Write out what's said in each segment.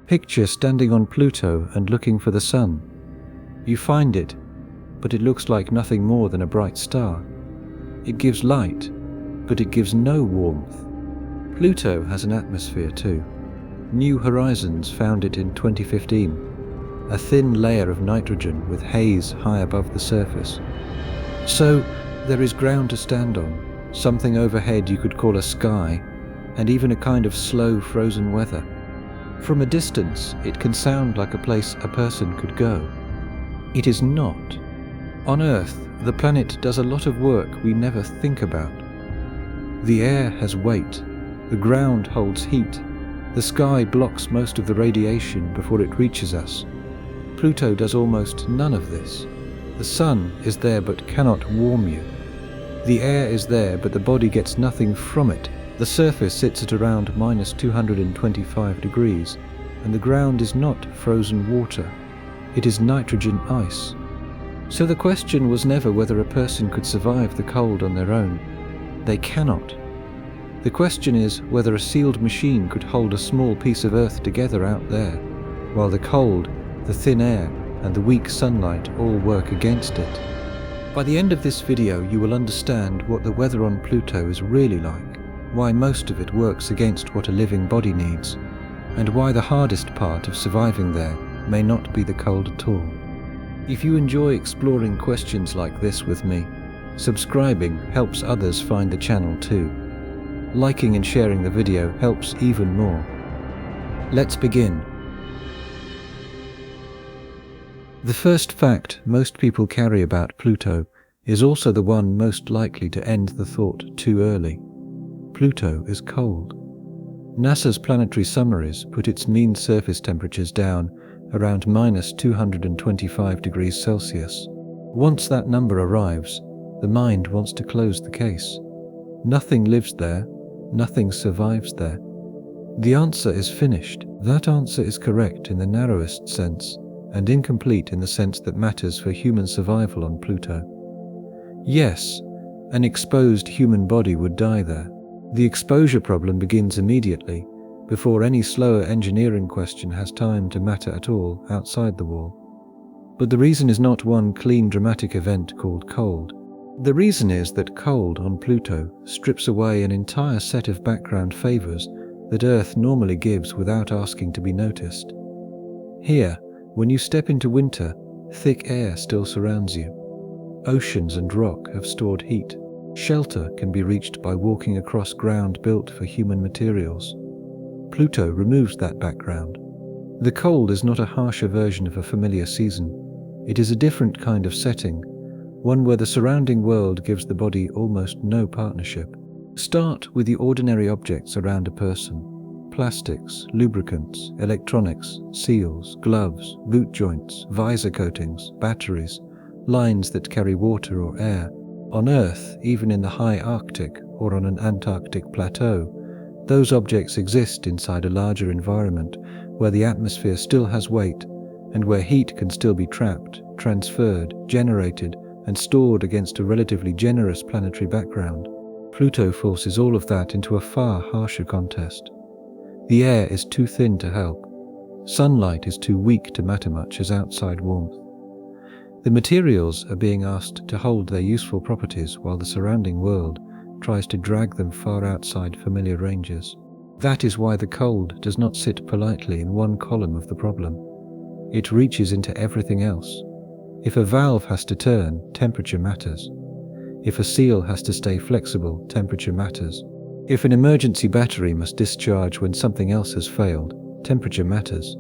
Picture standing on Pluto and looking for the sun. You find it, but it looks like nothing more than a bright star. It gives light, but it gives no warmth. Pluto has an atmosphere too. New Horizons found it in 2015, a thin layer of nitrogen with haze high above the surface. So there is ground to stand on, something overhead you could call a sky, and even a kind of slow frozen weather. From a distance, it can sound like a place a person could go. It is not. On Earth, the planet does a lot of work we never think about. The air has weight, the ground holds heat, the sky blocks most of the radiation before it reaches us. Pluto does almost none of this. The sun is there but cannot warm you. The air is there but the body gets nothing from it. The surface sits at around minus 225 degrees, and the ground is not frozen water. It is nitrogen ice. So the question was never whether a person could survive the cold on their own. They cannot. The question is whether a sealed machine could hold a small piece of Earth together out there, while the cold, the thin air, and the weak sunlight all work against it. By the end of this video, you will understand what the weather on Pluto is really like, why most of it works against what a living body needs, and why the hardest part of surviving there may not be the cold at all. If you enjoy exploring questions like this with me, subscribing helps others find the channel too. Liking and sharing the video helps even more. Let's begin. The first fact most people carry about Pluto is also the one most likely to end the thought too early. Pluto is cold. NASA's planetary summaries put its mean surface temperatures down around minus 225 degrees Celsius. Once that number arrives, the mind wants to close the case. Nothing lives there, nothing survives there. The answer is finished. That answer is correct in the narrowest sense, and incomplete in the sense that matters for human survival on Pluto. Yes, an exposed human body would die there. The exposure problem begins immediately, before any slower engineering question has time to matter at all outside the wall. But the reason is not one clean dramatic event called cold. The reason is that cold on Pluto strips away an entire set of background favors that Earth normally gives without asking to be noticed. Here, when you step into winter, thick air still surrounds you. Oceans and rock have stored heat. Shelter can be reached by walking across ground built for human materials. Pluto removes that background. The cold is not a harsher version of a familiar season. It is a different kind of setting, one where the surrounding world gives the body almost no partnership. Start with the ordinary objects around a person. Plastics, lubricants, electronics, seals, gloves, boot joints, visor coatings, batteries, lines that carry water or air. On Earth, even in the high Arctic or on an Antarctic plateau, those objects exist inside a larger environment where the atmosphere still has weight and where heat can still be trapped, transferred, generated, and stored against a relatively generous planetary background. Pluto forces all of that into a far harsher contest. The air is too thin to help. Sunlight is too weak to matter much as outside warmth. The materials are being asked to hold their useful properties while the surrounding world tries to drag them far outside familiar ranges. That is why the cold does not sit politely in one column of the problem. It reaches into everything else. If a valve has to turn, temperature matters. If a seal has to stay flexible, temperature matters. If an emergency battery must discharge when something else has failed, temperature matters.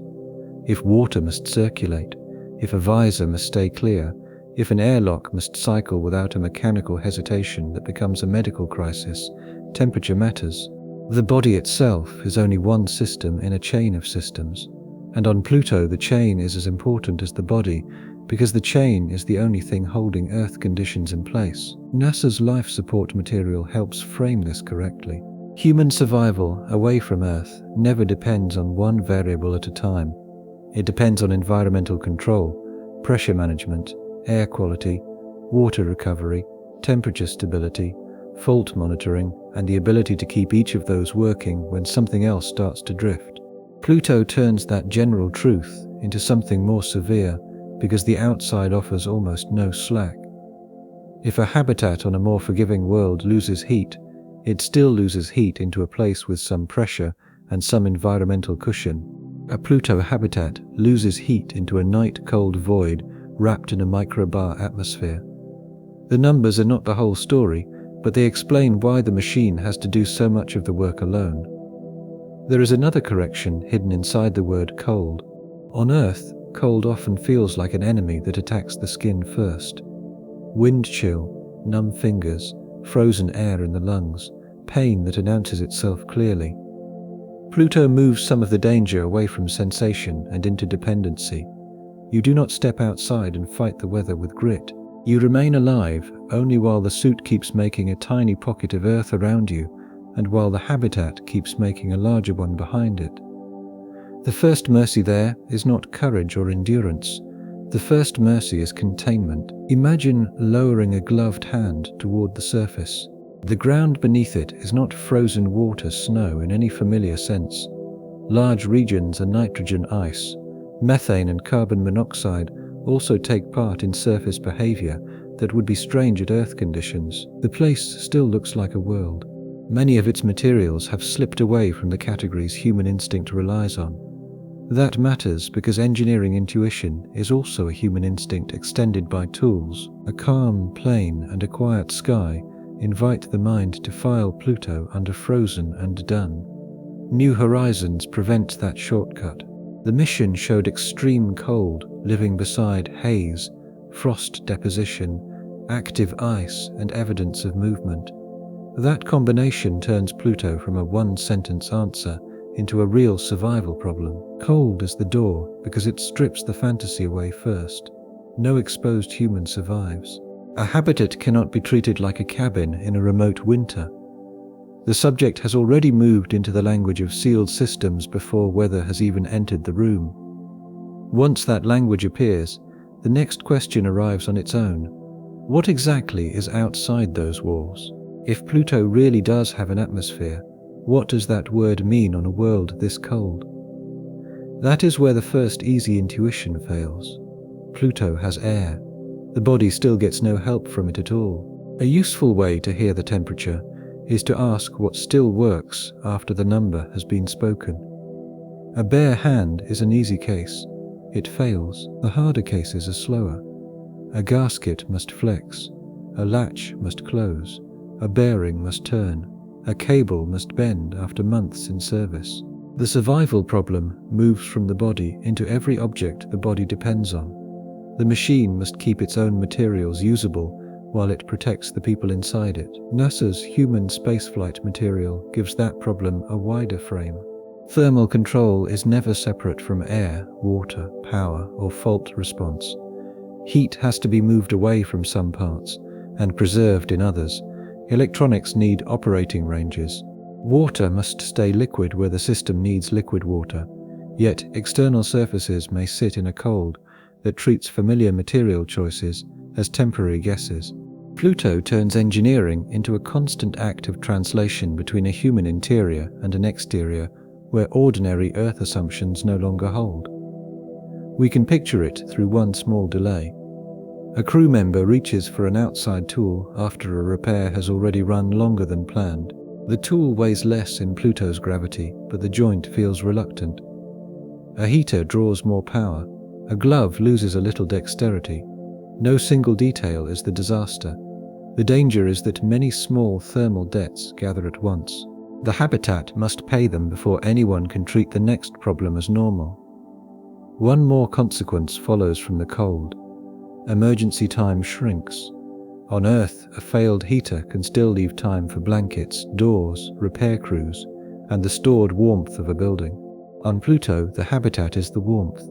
If water must circulate, if a visor must stay clear, if an airlock must cycle without a mechanical hesitation that becomes a medical crisis, temperature matters. The body itself is only one system in a chain of systems, and on Pluto the chain is as important as the body because the chain is the only thing holding Earth conditions in place. NASA's life support material helps frame this correctly. Human survival away from Earth never depends on one variable at a time. It depends on environmental control, pressure management, air quality, water recovery, temperature stability, fault monitoring, and the ability to keep each of those working when something else starts to drift. Pluto turns that general truth into something more severe because the outside offers almost no slack. If a habitat on a more forgiving world loses heat, it still loses heat into a place with some pressure and some environmental cushion. A Pluto habitat loses heat into a night-cold void wrapped in a microbar atmosphere. The numbers are not the whole story, but they explain why the machine has to do so much of the work alone. There is another correction hidden inside the word cold. On Earth, cold often feels like an enemy that attacks the skin first. Wind chill, numb fingers, frozen air in the lungs, pain that announces itself clearly. Pluto moves some of the danger away from sensation and into dependency. You do not step outside and fight the weather with grit. You remain alive only while the suit keeps making a tiny pocket of Earth around you and while the habitat keeps making a larger one behind it. The first mercy there is not courage or endurance. The first mercy is containment. Imagine lowering a gloved hand toward the surface. The ground beneath it is not frozen water, snow in any familiar sense. Large regions are nitrogen ice. Methane and carbon monoxide also take part in surface behavior that would be strange at Earth conditions. The place still looks like a world. Many of its materials have slipped away from the categories human instinct relies on. That matters because engineering intuition is also a human instinct extended by tools. A calm plane and a quiet sky invite the mind to file Pluto under frozen and done. New horizons prevent that shortcut. The mission showed extreme cold, living beside haze, frost deposition, active ice, and evidence of movement. That combination turns Pluto from a one-sentence answer into a real survival problem. Cold is the door because it strips the fantasy away first. No exposed human survives. A habitat cannot be treated like a cabin in a remote winter. The subject has already moved into the language of sealed systems before weather has even entered the room. Once that language appears, the next question arrives on its own. What exactly is outside those walls? If Pluto really does have an atmosphere, what does that word mean on a world this cold? That is where the first easy intuition fails. Pluto has air. The body still gets no help from it at all. A useful way to hear the temperature is to ask what still works after the number has been spoken. A bare hand is an easy case. It fails. The harder cases are slower. A gasket must flex. A latch must close. A bearing must turn. A cable must bend after months in service. The survival problem moves from the body into every object the body depends on. The machine must keep its own materials usable while it protects the people inside it. NASA's human spaceflight material gives that problem a wider frame. Thermal control is never separate from air, water, power, or fault response. Heat has to be moved away from some parts and preserved in others. Electronics need operating ranges. Water must stay liquid where the system needs liquid water, yet external surfaces may sit in a cold that treats familiar material choices as temporary guesses. Pluto turns engineering into a constant act of translation between a human interior and an exterior where ordinary Earth assumptions no longer hold. We can picture it through one small delay. A crew member reaches for an outside tool after a repair has already run longer than planned. The tool weighs less in Pluto's gravity, but the joint feels reluctant. A heater draws more power. A glove loses a little dexterity. No single detail is the disaster. The danger is that many small thermal debts gather at once. The habitat must pay them before anyone can treat the next problem as normal. One more consequence follows from the cold. Emergency time shrinks. On Earth, a failed heater can still leave time for blankets, doors, repair crews, and the stored warmth of a building. On Pluto, the habitat is the warmth.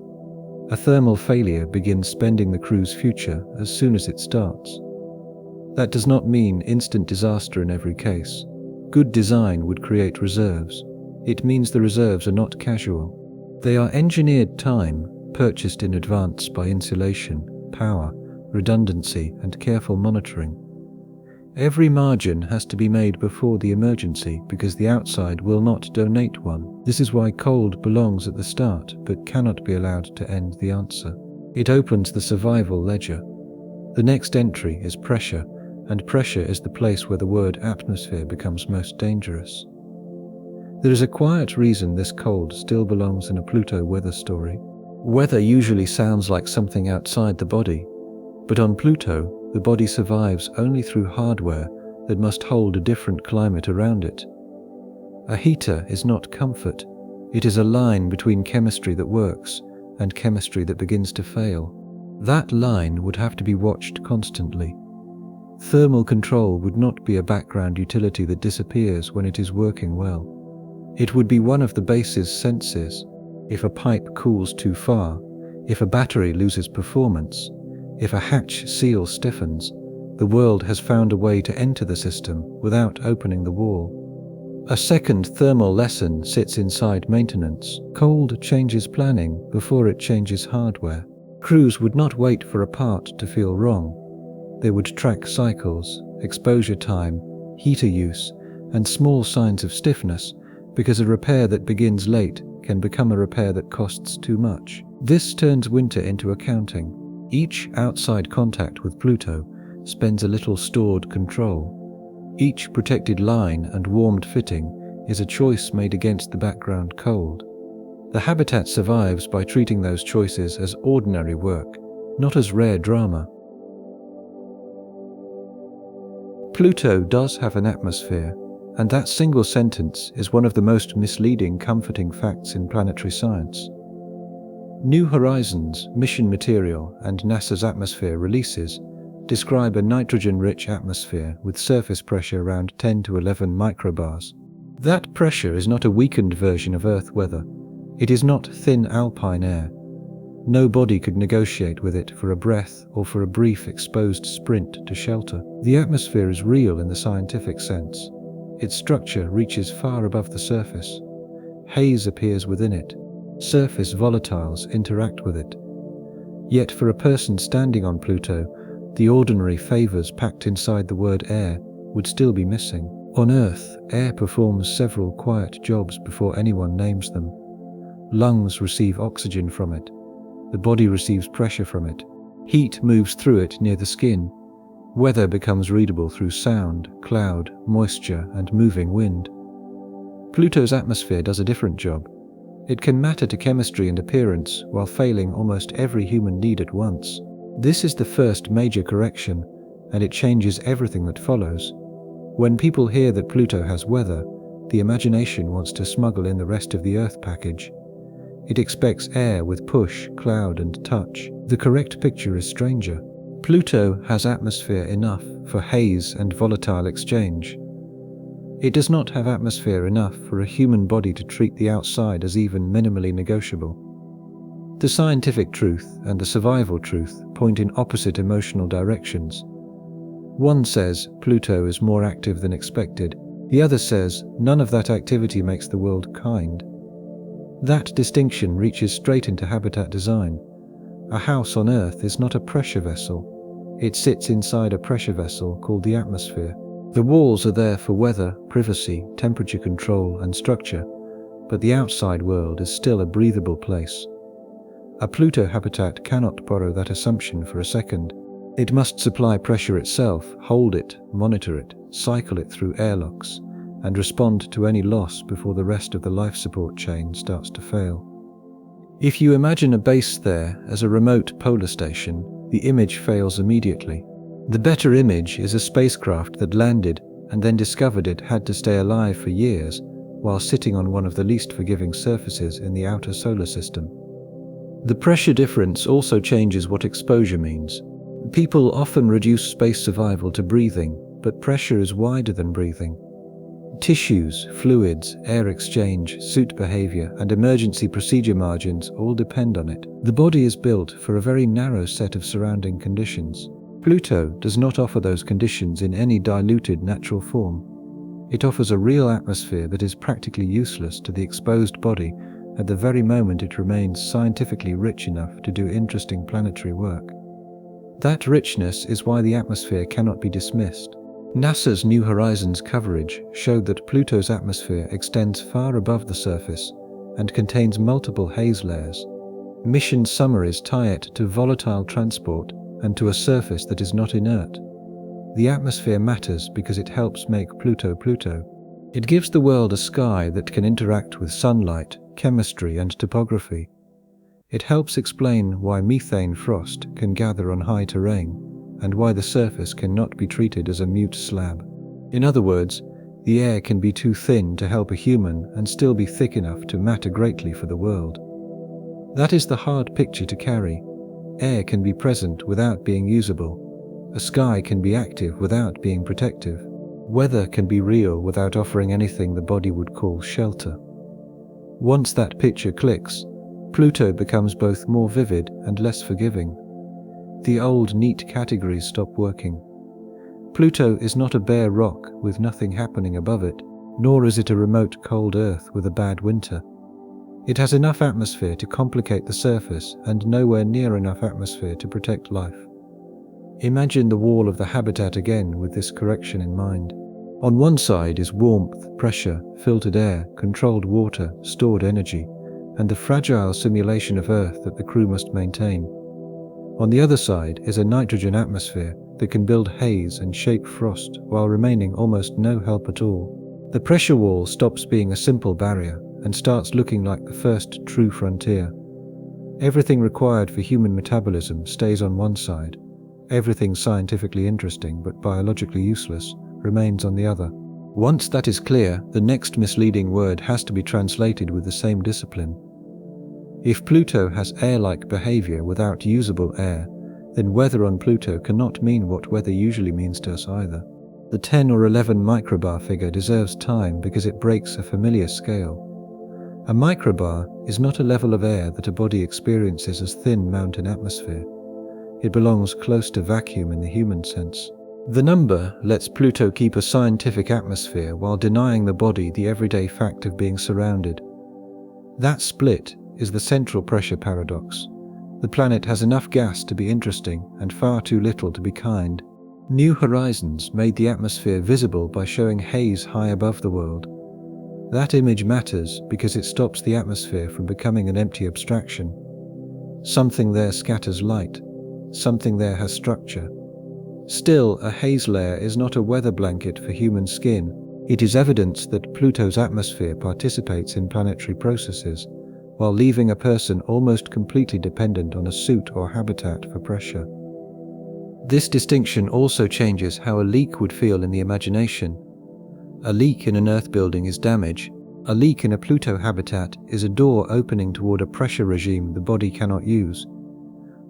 A thermal failure begins spending the crew's future as soon as it starts. That does not mean instant disaster in every case. Good design would create reserves. It means the reserves are not casual. They are engineered time, purchased in advance by insulation, power, redundancy, and careful monitoring. Every margin has to be made before the emergency because the outside will not donate one. This is why cold belongs at the start but cannot be allowed to end the answer. It opens the survival ledger. The next entry is pressure, and pressure is the place where the word atmosphere becomes most dangerous. There is a quiet reason this cold still belongs in a Pluto weather story. Weather usually sounds like something outside the body, but on Pluto, the body survives only through hardware that must hold a different climate around it. A heater is not comfort. It is a line between chemistry that works and chemistry that begins to fail. That line would have to be watched constantly. Thermal control would not be a background utility that disappears when it is working well. It would be one of the base's senses. If a pipe cools too far, if a battery loses performance, if a hatch seal stiffens, the world has found a way to enter the system without opening the wall. A second thermal lesson sits inside maintenance. Cold changes planning before it changes hardware. Crews would not wait for a part to feel wrong. They would track cycles, exposure time, heater use, and small signs of stiffness, because a repair that begins late can become a repair that costs too much. This turns winter into accounting. Each outside contact with Pluto spends a little stored control. Each protected line and warmed fitting is a choice made against the background cold. The habitat survives by treating those choices as ordinary work, not as rare drama. Pluto does have an atmosphere, and that single sentence is one of the most misleading comforting facts in planetary science. New Horizons, mission material, and NASA's atmosphere releases describe a nitrogen-rich atmosphere with surface pressure around 10 to 11 microbars. That pressure is not a weakened version of Earth weather. It is not thin alpine air. No body could negotiate with it for a breath or for a brief exposed sprint to shelter. The atmosphere is real in the scientific sense. Its structure reaches far above the surface. Haze appears within it. Surface volatiles interact with it. Yet for a person standing on Pluto, the ordinary favors packed inside the word air would still be missing. On Earth, air performs several quiet jobs before anyone names them. Lungs receive oxygen from it. The body receives pressure from it. Heat moves through it near the skin. Weather becomes readable through sound, cloud, moisture, and moving wind. Pluto's atmosphere does a different job. It can matter to chemistry and appearance while failing almost every human need at once. This is the first major correction, and it changes everything that follows. When people hear that Pluto has weather, the imagination wants to smuggle in the rest of the Earth package. It expects air with push, cloud, and touch. The correct picture is stranger. Pluto has atmosphere enough for haze and volatile exchange. It does not have atmosphere enough for a human body to treat the outside as even minimally negotiable. The scientific truth and the survival truth point in opposite emotional directions. One says Pluto is more active than expected. The other says none of that activity makes the world kind. That distinction reaches straight into habitat design. A house on Earth is not a pressure vessel. It sits inside a pressure vessel called the atmosphere. The walls are there for weather, privacy, temperature control, and structure, but the outside world is still a breathable place. A Pluto habitat cannot borrow that assumption for a second. It must supply pressure itself, hold it, monitor it, cycle it through airlocks, and respond to any loss before the rest of the life support chain starts to fail. If you imagine a base there as a remote polar station, the image fails immediately. The better image is a spacecraft that landed and then discovered it had to stay alive for years while sitting on one of the least forgiving surfaces in the outer solar system. The pressure difference also changes what exposure means. People often reduce space survival to breathing, but pressure is wider than breathing. Tissues, fluids, air exchange, suit behavior, and emergency procedure margins all depend on it. The body is built for a very narrow set of surrounding conditions. Pluto does not offer those conditions in any diluted natural form. It offers a real atmosphere that is practically useless to the exposed body at the very moment it remains scientifically rich enough to do interesting planetary work. That richness is why the atmosphere cannot be dismissed. NASA's New Horizons coverage showed that Pluto's atmosphere extends far above the surface and contains multiple haze layers. Mission summaries tie it to volatile transport and to a surface that is not inert. The atmosphere matters because it helps make Pluto Pluto. It gives the world a sky that can interact with sunlight, chemistry, and topography. It helps explain why methane frost can gather on high terrain, and why the surface cannot be treated as a mute slab. In other words, the air can be too thin to help a human and still be thick enough to matter greatly for the world. That is the hard picture to carry. Air can be present without being usable. A sky can be active without being protective. Weather can be real without offering anything the body would call shelter. Once that picture clicks, Pluto becomes both more vivid and less forgiving. The old neat categories stop working. Pluto is not a bare rock with nothing happening above it, nor is it a remote cold Earth with a bad winter. It has enough atmosphere to complicate the surface and nowhere near enough atmosphere to protect life. Imagine the wall of the habitat again with this correction in mind. On one side is warmth, pressure, filtered air, controlled water, stored energy, and the fragile simulation of Earth that the crew must maintain. On the other side is a nitrogen atmosphere that can build haze and shape frost while remaining almost no help at all. The pressure wall stops being a simple barrier and starts looking like the first true frontier. Everything required for human metabolism stays on one side. Everything scientifically interesting but biologically useless remains on the other. Once that is clear, the next misleading word has to be translated with the same discipline. If Pluto has air-like behavior without usable air, then weather on Pluto cannot mean what weather usually means to us either. The 10 or 11 microbar figure deserves time because it breaks a familiar scale. A microbar is not a level of air that a body experiences as thin mountain atmosphere. It belongs close to vacuum in the human sense. The number lets Pluto keep a scientific atmosphere while denying the body the everyday fact of being surrounded. That split is the central pressure paradox. The planet has enough gas to be interesting and far too little to be kind. New Horizons made the atmosphere visible by showing haze high above the world. That image matters because it stops the atmosphere from becoming an empty abstraction. Something there scatters light. Something there has structure. Still, a haze layer is not a weather blanket for human skin. It is evidence that Pluto's atmosphere participates in planetary processes, while leaving a person almost completely dependent on a suit or habitat for pressure. This distinction also changes how a leak would feel in the imagination. A leak in an Earth building is damage. A leak in a Pluto habitat is a door opening toward a pressure regime the body cannot use.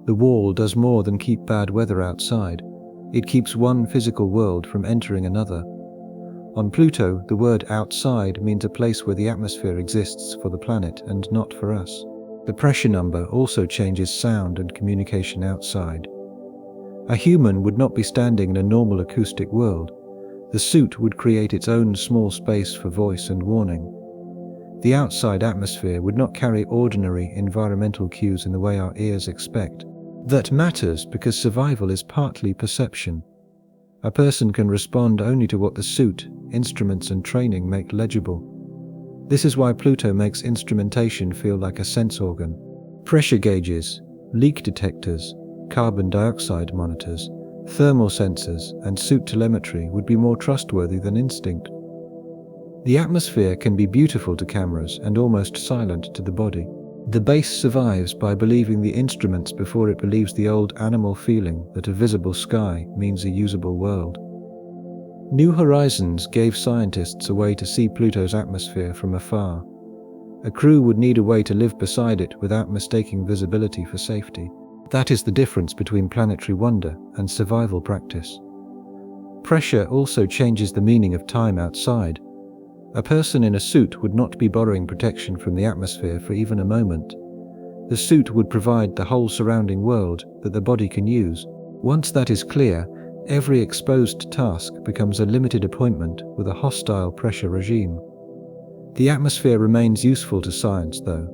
The wall does more than keep bad weather outside. It keeps one physical world from entering another. On Pluto, the word outside means a place where the atmosphere exists for the planet and not for us. The pressure number also changes sound and communication outside. A human would not be standing in a normal acoustic world. The suit would create its own small space for voice and warning. The outside atmosphere would not carry ordinary environmental cues in the way our ears expect. That matters because survival is partly perception. A person can respond only to what the suit, instruments, and training make legible. This is why Pluto makes instrumentation feel like a sense organ. Pressure gauges, leak detectors, carbon dioxide monitors, thermal sensors, and suit telemetry would be more trustworthy than instinct. The atmosphere can be beautiful to cameras and almost silent to the body. The base survives by believing the instruments before it believes the old animal feeling that a visible sky means a usable world. New Horizons gave scientists a way to see Pluto's atmosphere from afar. A crew would need a way to live beside it without mistaking visibility for safety. That is the difference between planetary wonder and survival practice. Pressure also changes the meaning of time outside. A person in a suit would not be borrowing protection from the atmosphere for even a moment. The suit would provide the whole surrounding world that the body can use. Once that is clear, every exposed task becomes a limited appointment with a hostile pressure regime. The atmosphere remains useful to science, though.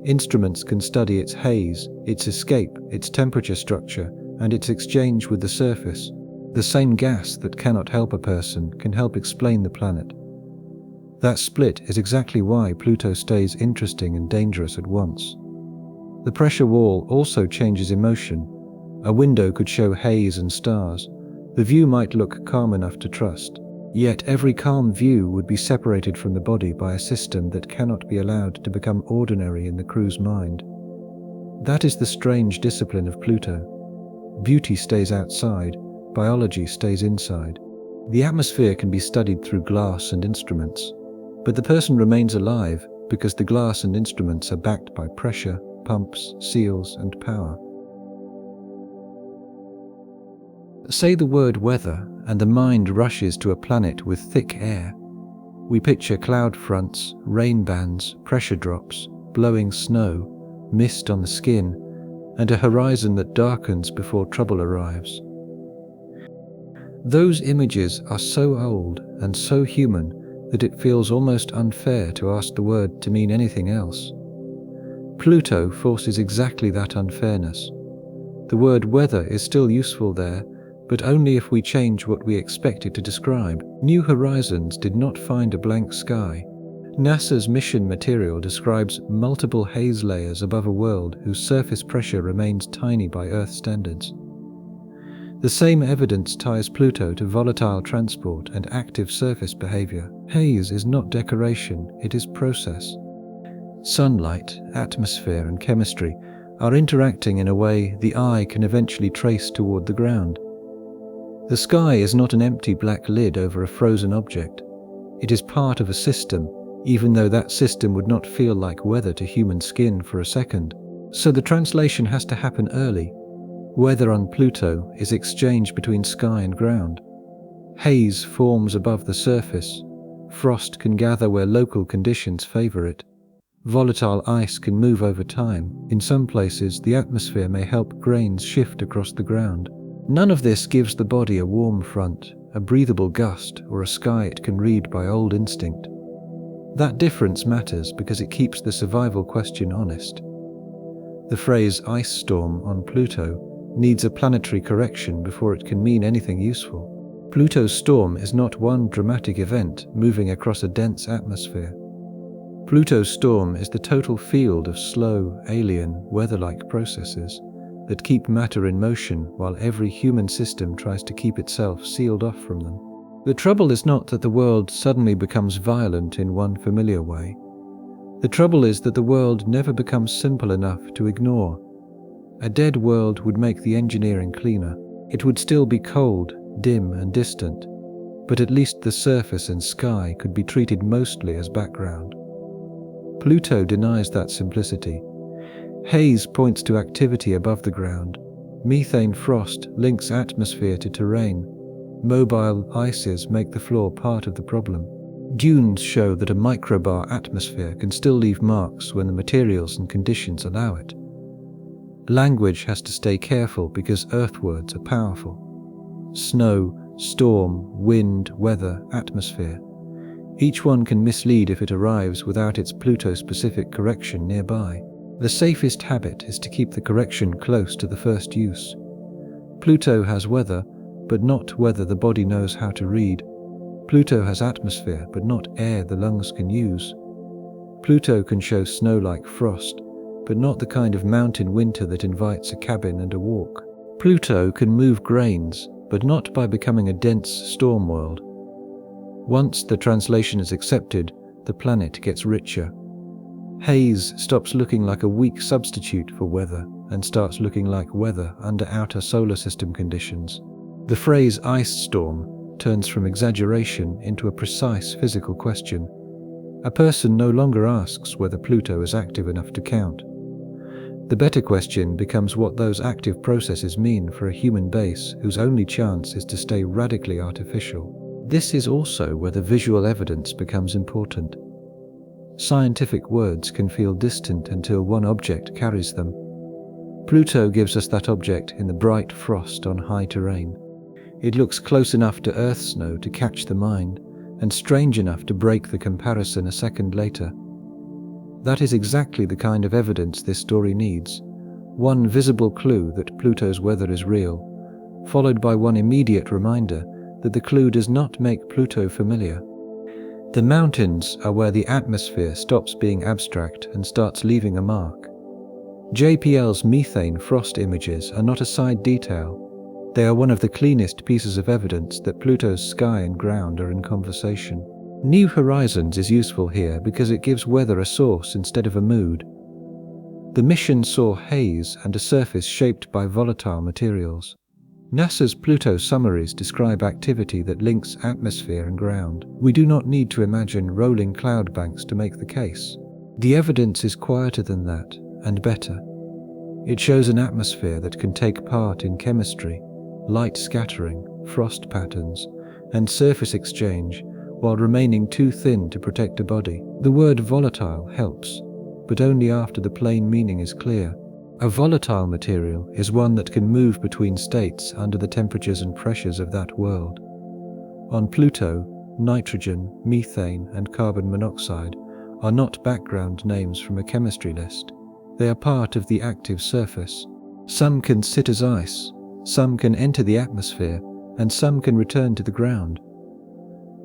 Instruments can study its haze, its escape, its temperature structure, and its exchange with the surface. The same gas that cannot help a person can help explain the planet. That split is exactly why Pluto stays interesting and dangerous at once. The pressure wall also changes emotion. A window could show haze and stars. The view might look calm enough to trust. Yet every calm view would be separated from the body by a system that cannot be allowed to become ordinary in the crew's mind. That is the strange discipline of Pluto. Beauty stays outside, biology stays inside. The atmosphere can be studied through glass and instruments, but the person remains alive because the glass and instruments are backed by pressure, pumps, seals, and power. Say the word weather, and the mind rushes to a planet with thick air. We picture cloud fronts, rain bands, pressure drops, blowing snow, mist on the skin, and a horizon that darkens before trouble arrives. Those images are so old and so human that it feels almost unfair to ask the word to mean anything else. Pluto forces exactly that unfairness. The word weather is still useful there, but only if we change what we expect it to describe. New Horizons did not find a blank sky. NASA's mission material describes multiple haze layers above a world whose surface pressure remains tiny by Earth standards. The same evidence ties Pluto to volatile transport and active surface behavior. Haze is not decoration, it is process. Sunlight, atmosphere, and chemistry are interacting in a way the eye can eventually trace toward the ground. The sky is not an empty black lid over a frozen object. It is part of a system, even though that system would not feel like weather to human skin for a second. So the translation has to happen early. Weather on Pluto is exchange between sky and ground. Haze forms above the surface. Frost can gather where local conditions favor it. Volatile ice can move over time. In some places, the atmosphere may help grains shift across the ground. None of this gives the body a warm front, a breathable gust, or a sky it can read by old instinct. That difference matters because it keeps the survival question honest. The phrase ice storm on Pluto needs a planetary correction before it can mean anything useful. Pluto's storm is not one dramatic event moving across a dense atmosphere. Pluto's storm is the total field of slow, alien, weather-like processes that keep matter in motion while every human system tries to keep itself sealed off from them. The trouble is not that the world suddenly becomes violent in one familiar way. The trouble is that the world never becomes simple enough to ignore. A dead world would make the engineering cleaner. It would still be cold, dim, and distant, but at least the surface and sky could be treated mostly as background. Pluto denies that simplicity. Haze points to activity above the ground. Methane frost links atmosphere to terrain. Mobile ices make the floor part of the problem. Dunes show that a microbar atmosphere can still leave marks when the materials and conditions allow it. Language has to stay careful because Earth words are powerful. Snow, storm, wind, weather, atmosphere. Each one can mislead if it arrives without its Pluto-specific correction nearby. The safest habit is to keep the correction close to the first use. Pluto has weather, but not weather the body knows how to read. Pluto has atmosphere, but not air the lungs can use. Pluto can show snow like frost, but not the kind of mountain winter that invites a cabin and a walk. Pluto can move grains, but not by becoming a dense storm world. Once the translation is accepted, the planet gets richer. Haze stops looking like a weak substitute for weather and starts looking like weather under outer solar system conditions. The phrase ice storm turns from exaggeration into a precise physical question. A person no longer asks whether Pluto is active enough to count. The better question becomes what those active processes mean for a human base whose only chance is to stay radically artificial. This is also where the visual evidence becomes important. Scientific words can feel distant until one object carries them. Pluto gives us that object in the bright frost on high terrain. It looks close enough to Earth snow to catch the mind, and strange enough to break the comparison a second later. That is exactly the kind of evidence this story needs. One visible clue that Pluto's weather is real, followed by one immediate reminder that the clue does not make Pluto familiar. The mountains are where the atmosphere stops being abstract and starts leaving a mark. JPL's methane frost images are not a side detail. They are one of the cleanest pieces of evidence that Pluto's sky and ground are in conversation. New Horizons is useful here because it gives weather a source instead of a mood. The mission saw haze and a surface shaped by volatile materials. NASA's Pluto summaries describe activity that links atmosphere and ground. We do not need to imagine rolling cloud banks to make the case. The evidence is quieter than that, and better. It shows an atmosphere that can take part in chemistry, light scattering, frost patterns, and surface exchange while remaining too thin to protect a body. The word volatile helps, but only after the plain meaning is clear. A volatile material is one that can move between states under the temperatures and pressures of that world. On Pluto, nitrogen, methane, and carbon monoxide are not background names from a chemistry list. They are part of the active surface. Some can sit as ice, some can enter the atmosphere, and some can return to the ground.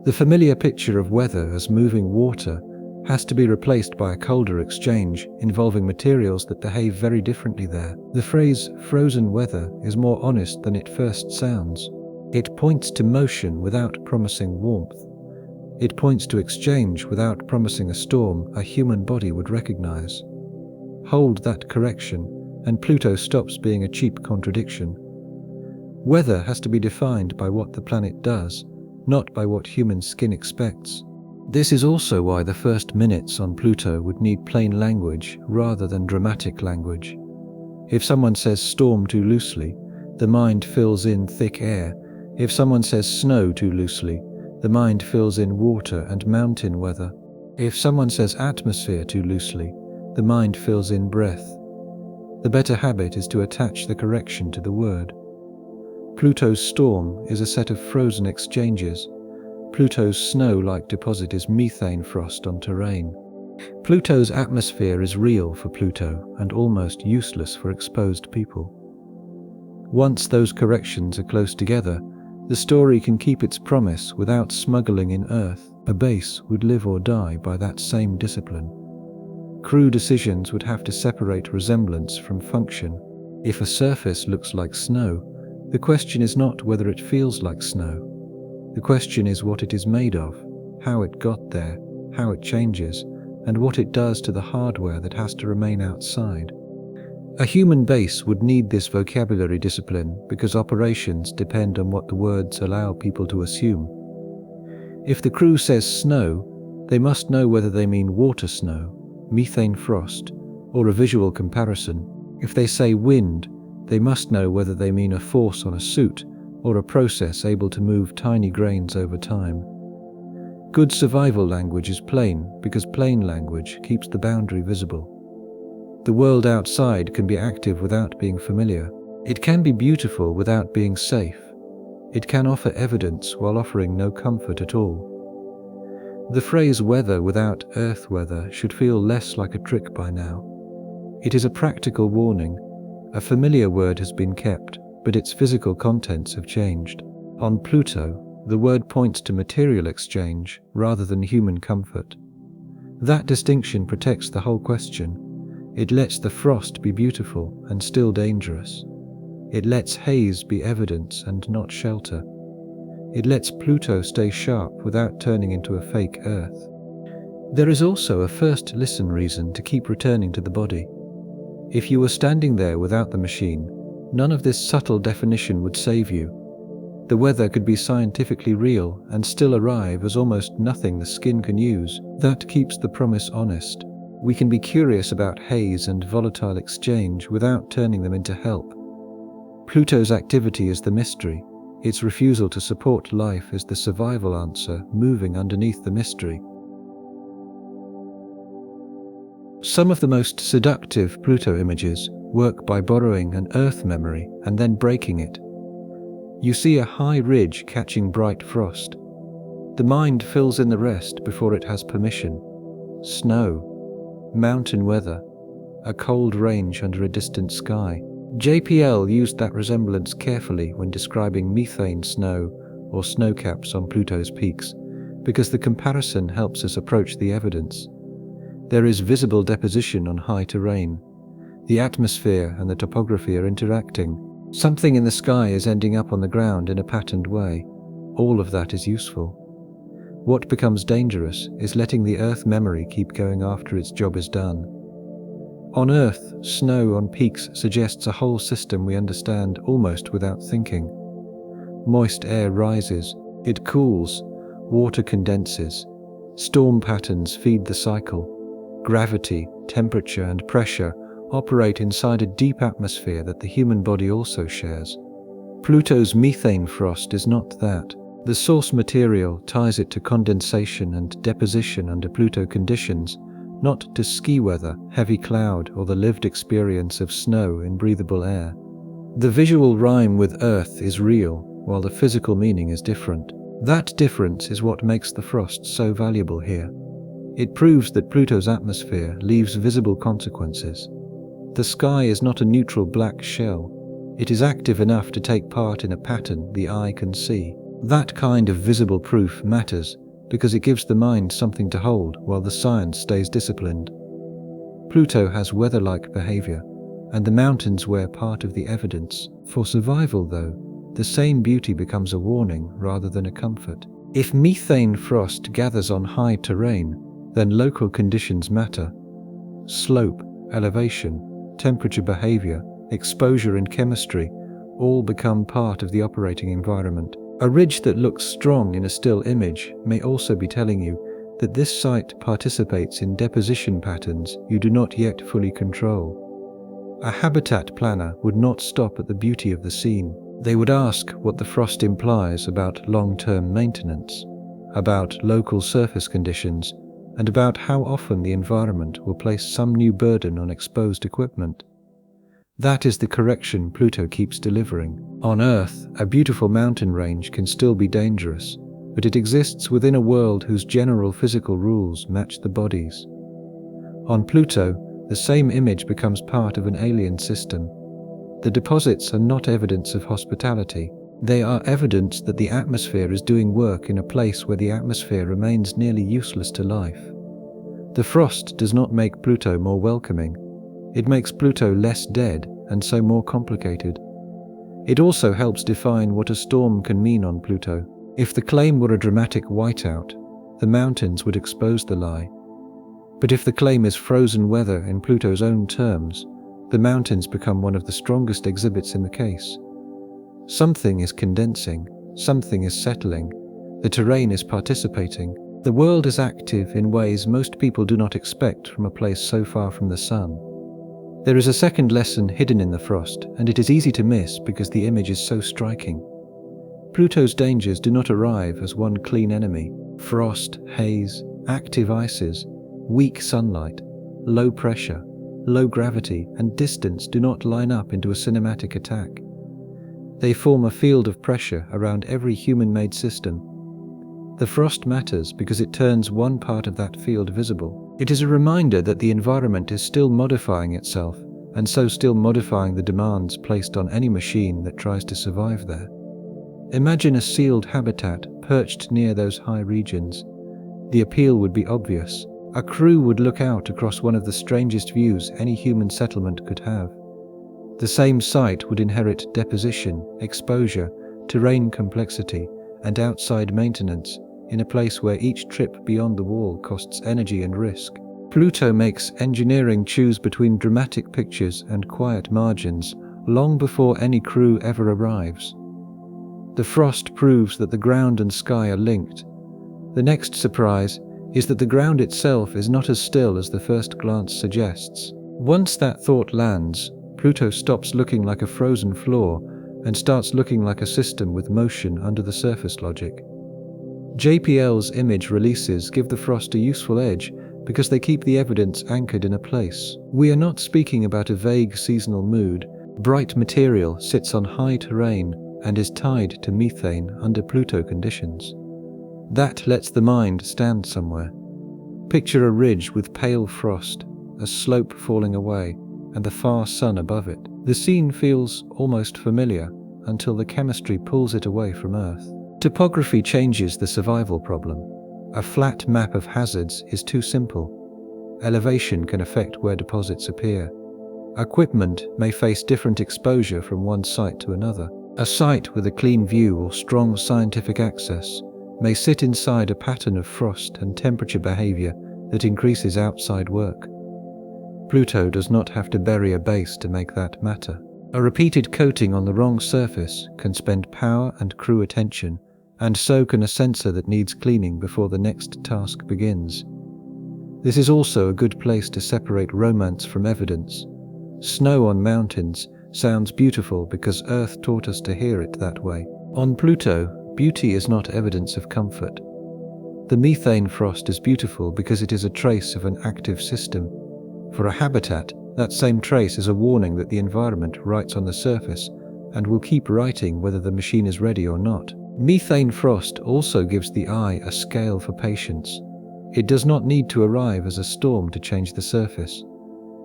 The familiar picture of weather as moving water has to be replaced by a colder exchange involving materials that behave very differently there. The phrase frozen weather is more honest than it first sounds. It points to motion without promising warmth. It points to exchange without promising a storm a human body would recognize. Hold that correction, and Pluto stops being a cheap contradiction. Weather has to be defined by what the planet does, not by what human skin expects. This is also why the first minutes on Pluto would need plain language rather than dramatic language. If someone says storm too loosely, the mind fills in thick air. If someone says snow too loosely, the mind fills in water and mountain weather. If someone says atmosphere too loosely, the mind fills in breath. The better habit is to attach the correction to the word. Pluto's storm is a set of frozen exchanges. Pluto's snow-like deposit is methane frost on terrain. Pluto's atmosphere is real for Pluto and almost useless for exposed people. Once those corrections are close together, the story can keep its promise without smuggling in Earth. A base would live or die by that same discipline. Crew decisions would have to separate resemblance from function. If a surface looks like snow, the question is not whether it feels like snow. The question is what it is made of, how it got there, how it changes, and what it does to the hardware that has to remain outside. A human base would need this vocabulary discipline because operations depend on what the words allow people to assume. If the crew says snow, they must know whether they mean water snow, methane frost, or a visual comparison. If they say wind, they must know whether they mean a force on a suit or a process able to move tiny grains over time. Good survival language is plain because plain language keeps the boundary visible. The world outside can be active without being familiar. It can be beautiful without being safe. It can offer evidence while offering no comfort at all. The phrase weather without earth weather should feel less like a trick by now. It is a practical warning. A familiar word has been kept, but its physical contents have changed. On Pluto, the word points to material exchange rather than human comfort. That distinction protects the whole question. It lets the frost be beautiful and still dangerous. It lets haze be evidence and not shelter. It lets Pluto stay sharp without turning into a fake Earth. There is also a first listen reason to keep returning to the body. If you were standing there without the machine, none of this subtle definition would save you. The weather could be scientifically real and still arrive as almost nothing the skin can use. That keeps the promise honest. We can be curious about haze and volatile exchange without turning them into help. Pluto's activity is the mystery. Its refusal to support life is the survival answer moving underneath the mystery. Some of the most seductive Pluto images work by borrowing an Earth memory and then breaking it. You see a high ridge catching bright frost. The mind fills in the rest before it has permission. Snow, mountain weather, a cold range under a distant sky. JPL used that resemblance carefully when describing methane snow or snowcaps on Pluto's peaks, because the comparison helps us approach the evidence. There is visible deposition on high terrain. The atmosphere and the topography are interacting. Something in the sky is ending up on the ground in a patterned way. All of that is useful. What becomes dangerous is letting the Earth memory keep going after its job is done. On Earth, snow on peaks suggests a whole system we understand almost without thinking. Moist air rises, it cools, water condenses, storm patterns feed the cycle. Gravity, temperature, and pressure operate inside a deep atmosphere that the human body also shares. Pluto's methane frost is not that. The source material ties it to condensation and deposition under Pluto conditions, not to ski weather, heavy cloud, or the lived experience of snow in breathable air. The visual rhyme with Earth is real, while the physical meaning is different. That difference is what makes the frost so valuable here. It proves that Pluto's atmosphere leaves visible consequences. The sky is not a neutral black shell. It is active enough to take part in a pattern the eye can see. That kind of visible proof matters because it gives the mind something to hold while the science stays disciplined. Pluto has weather-like behavior, and the mountains were part of the evidence. For survival, though, the same beauty becomes a warning rather than a comfort. If methane frost gathers on high terrain, then local conditions matter. Slope, elevation, temperature behavior, exposure and chemistry all become part of the operating environment. A ridge that looks strong in a still image may also be telling you that this site participates in deposition patterns you do not yet fully control. A habitat planner would not stop at the beauty of the scene. They would ask what the frost implies about long-term maintenance, about local surface conditions, and about how often the environment will place some new burden on exposed equipment. That is the correction Pluto keeps delivering. On Earth, a beautiful mountain range can still be dangerous, but it exists within a world whose general physical rules match the body's. On Pluto, the same image becomes part of an alien system. The deposits are not evidence of hospitality. They are evidence that the atmosphere is doing work in a place where the atmosphere remains nearly useless to life. The frost does not make Pluto more welcoming. It makes Pluto less dead and so more complicated. It also helps define what a storm can mean on Pluto. If the claim were a dramatic whiteout, the mountains would expose the lie. But if the claim is frozen weather in Pluto's own terms, the mountains become one of the strongest exhibits in the case. Something is condensing, something is settling, the terrain is participating. The world is active in ways most people do not expect from a place so far from the sun. There is a second lesson hidden in the frost, and it is easy to miss because the image is so striking. Pluto's dangers do not arrive as one clean enemy. Frost, haze, active ices, weak sunlight, low pressure, low gravity, and distance do not line up into a cinematic attack. They form a field of pressure around every human-made system. The frost matters because it turns one part of that field visible. It is a reminder that the environment is still modifying itself, and so still modifying the demands placed on any machine that tries to survive there. Imagine a sealed habitat perched near those high regions. The appeal would be obvious. A crew would look out across one of the strangest views any human settlement could have. The same site would inherit deposition, exposure, terrain complexity, and outside maintenance, in a place where each trip beyond the wall costs energy and risk. Pluto makes engineering choose between dramatic pictures and quiet margins long before any crew ever arrives. The frost proves that the ground and sky are linked. The next surprise is that the ground itself is not as still as the first glance suggests. Once that thought lands, Pluto stops looking like a frozen floor and starts looking like a system with motion under the surface logic. JPL's image releases give the frost a useful edge because they keep the evidence anchored in a place. We are not speaking about a vague seasonal mood. Bright material sits on high terrain and is tied to methane under Pluto conditions. That lets the mind stand somewhere. Picture a ridge with pale frost, a slope falling away, and the far sun above it. The scene feels almost familiar until the chemistry pulls it away from Earth. Topography changes the survival problem. A flat map of hazards is too simple. Elevation can affect where deposits appear. Equipment may face different exposure from one site to another. A site with a clean view or strong scientific access may sit inside a pattern of frost and temperature behavior that increases outside work. Pluto does not have to bury a base to make that matter. A repeated coating on the wrong surface can spend power and crew attention, and so can a sensor that needs cleaning before the next task begins. This is also a good place to separate romance from evidence. Snow on mountains sounds beautiful because Earth taught us to hear it that way. On Pluto, beauty is not evidence of comfort. The methane frost is beautiful because it is a trace of an active system. For a habitat, that same trace is a warning that the environment writes on the surface and will keep writing whether the machine is ready or not. Methane frost also gives the eye a scale for patience. It does not need to arrive as a storm to change the surface.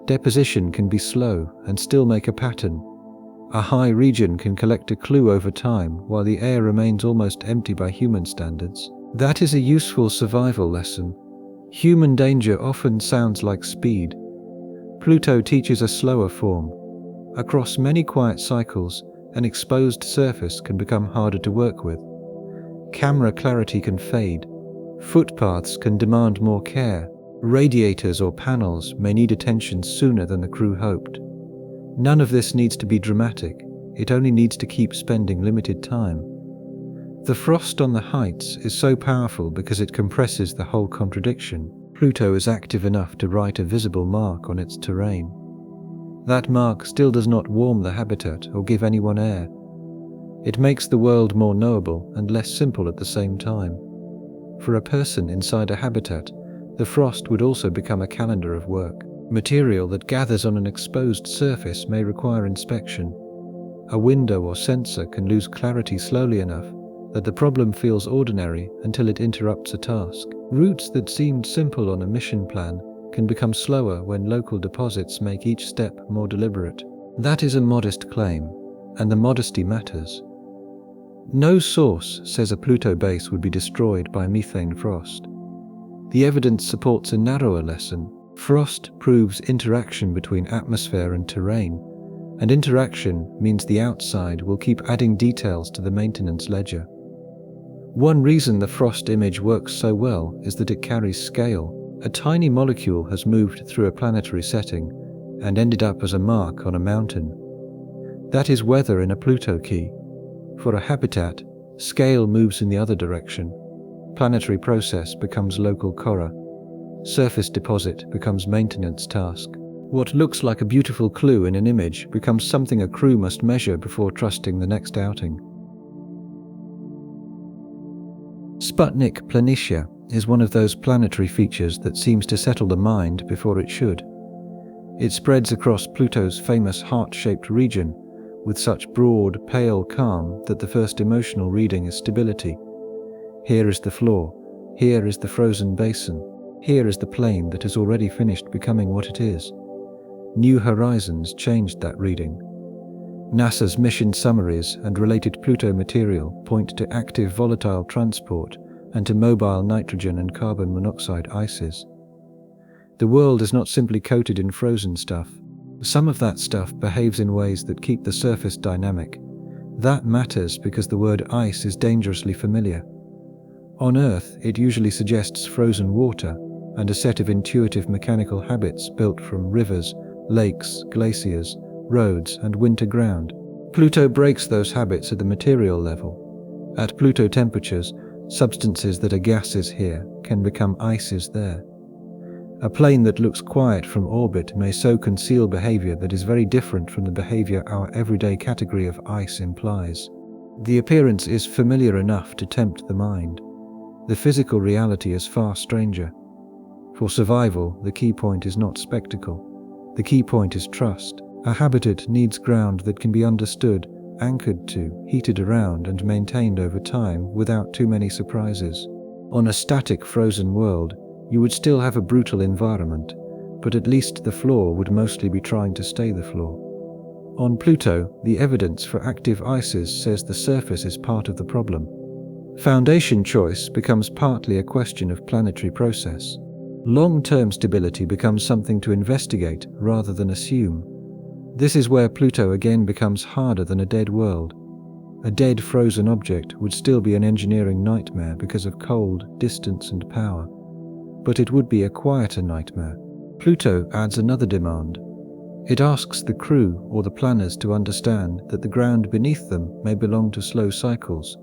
Deposition can be slow and still make a pattern. A high region can collect a clue over time while the air remains almost empty by human standards. That is a useful survival lesson. Human danger often sounds like speed. Pluto teaches a slower form. Across many quiet cycles, an exposed surface can become harder to work with. Camera clarity can fade. Footpaths can demand more care. Radiators or panels may need attention sooner than the crew hoped. None of this needs to be dramatic. It only needs to keep spending limited time. The frost on the heights is so powerful because it compresses the whole contradiction. Pluto is active enough to write a visible mark on its terrain. That mark still does not warm the habitat or give anyone air. It makes the world more knowable and less simple at the same time. For a person inside a habitat, the frost would also become a calendar of work. Material that gathers on an exposed surface may require inspection. A window or sensor can lose clarity slowly enough that the problem feels ordinary until it interrupts a task. Routes that seemed simple on a mission plan can become slower when local deposits make each step more deliberate. That is a modest claim, and the modesty matters. No source says a Pluto base would be destroyed by methane frost. The evidence supports a narrower lesson. Frost proves interaction between atmosphere and terrain, and interaction means the outside will keep adding details to the maintenance ledger. One reason the frost image works so well is that it carries scale. A tiny molecule has moved through a planetary setting and ended up as a mark on a mountain. That is weather in a Pluto key. For a habitat, scale moves in the other direction. Planetary process becomes local Cora. Surface deposit becomes maintenance task. What looks like a beautiful clue in an image becomes something a crew must measure before trusting the next outing. Sputnik Planitia is one of those planetary features that seems to settle the mind before it should. It spreads across Pluto's famous heart-shaped region with such broad, pale calm that the first emotional reading is stability. Here is the floor. Here is the frozen basin. Here is the plane that has already finished becoming what it is. New Horizons changed that reading. NASA's mission summaries and related Pluto material point to active volatile transport and to mobile nitrogen and carbon monoxide ices. The world is not simply coated in frozen stuff. Some of that stuff behaves in ways that keep the surface dynamic. That matters because the word ice is dangerously familiar. On Earth, it usually suggests frozen water and a set of intuitive mechanical habits built from rivers, lakes, glaciers, roads, and winter ground. Pluto breaks those habits at the material level. At Pluto temperatures, substances that are gases here can become ices there. A plane that looks quiet from orbit may so conceal behavior that is very different from the behavior our everyday category of ice implies. The appearance is familiar enough to tempt the mind. The physical reality is far stranger. For survival, the key point is not spectacle. The key point is trust. A habitat needs ground that can be understood, anchored to, heated around, and maintained over time without too many surprises. On a static frozen world, you would still have a brutal environment, but at least the floor would mostly be trying to stay the floor. On Pluto, the evidence for active ices says the surface is part of the problem. Foundation choice becomes partly a question of planetary process. Long-term stability becomes something to investigate rather than assume. This is where Pluto again becomes harder than a dead world. A dead frozen object would still be an engineering nightmare because of cold, distance and power. But it would be a quieter nightmare. Pluto adds another demand. It asks the crew or the planners to understand that the ground beneath them may belong to slow cycles,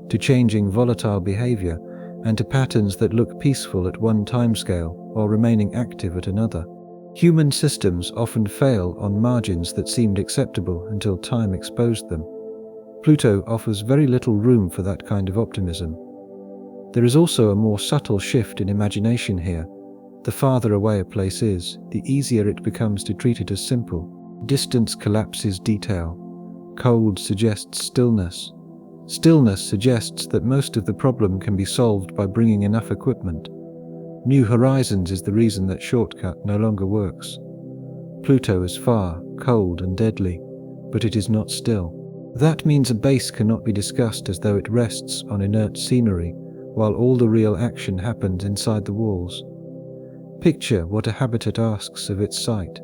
to changing volatile behavior, and to patterns that look peaceful at one timescale while remaining active at another. Human systems often fail on margins that seemed acceptable until time exposed them. Pluto offers very little room for that kind of optimism. There is also a more subtle shift in imagination here. The farther away a place is, the easier it becomes to treat it as simple. Distance collapses detail. Cold suggests stillness. Stillness suggests that most of the problem can be solved by bringing enough equipment. New Horizons is the reason that shortcut no longer works. Pluto is far, cold and deadly, but it is not still. That means a base cannot be discussed as though it rests on inert scenery, while all the real action happens inside the walls. Picture what a habitat asks of its site.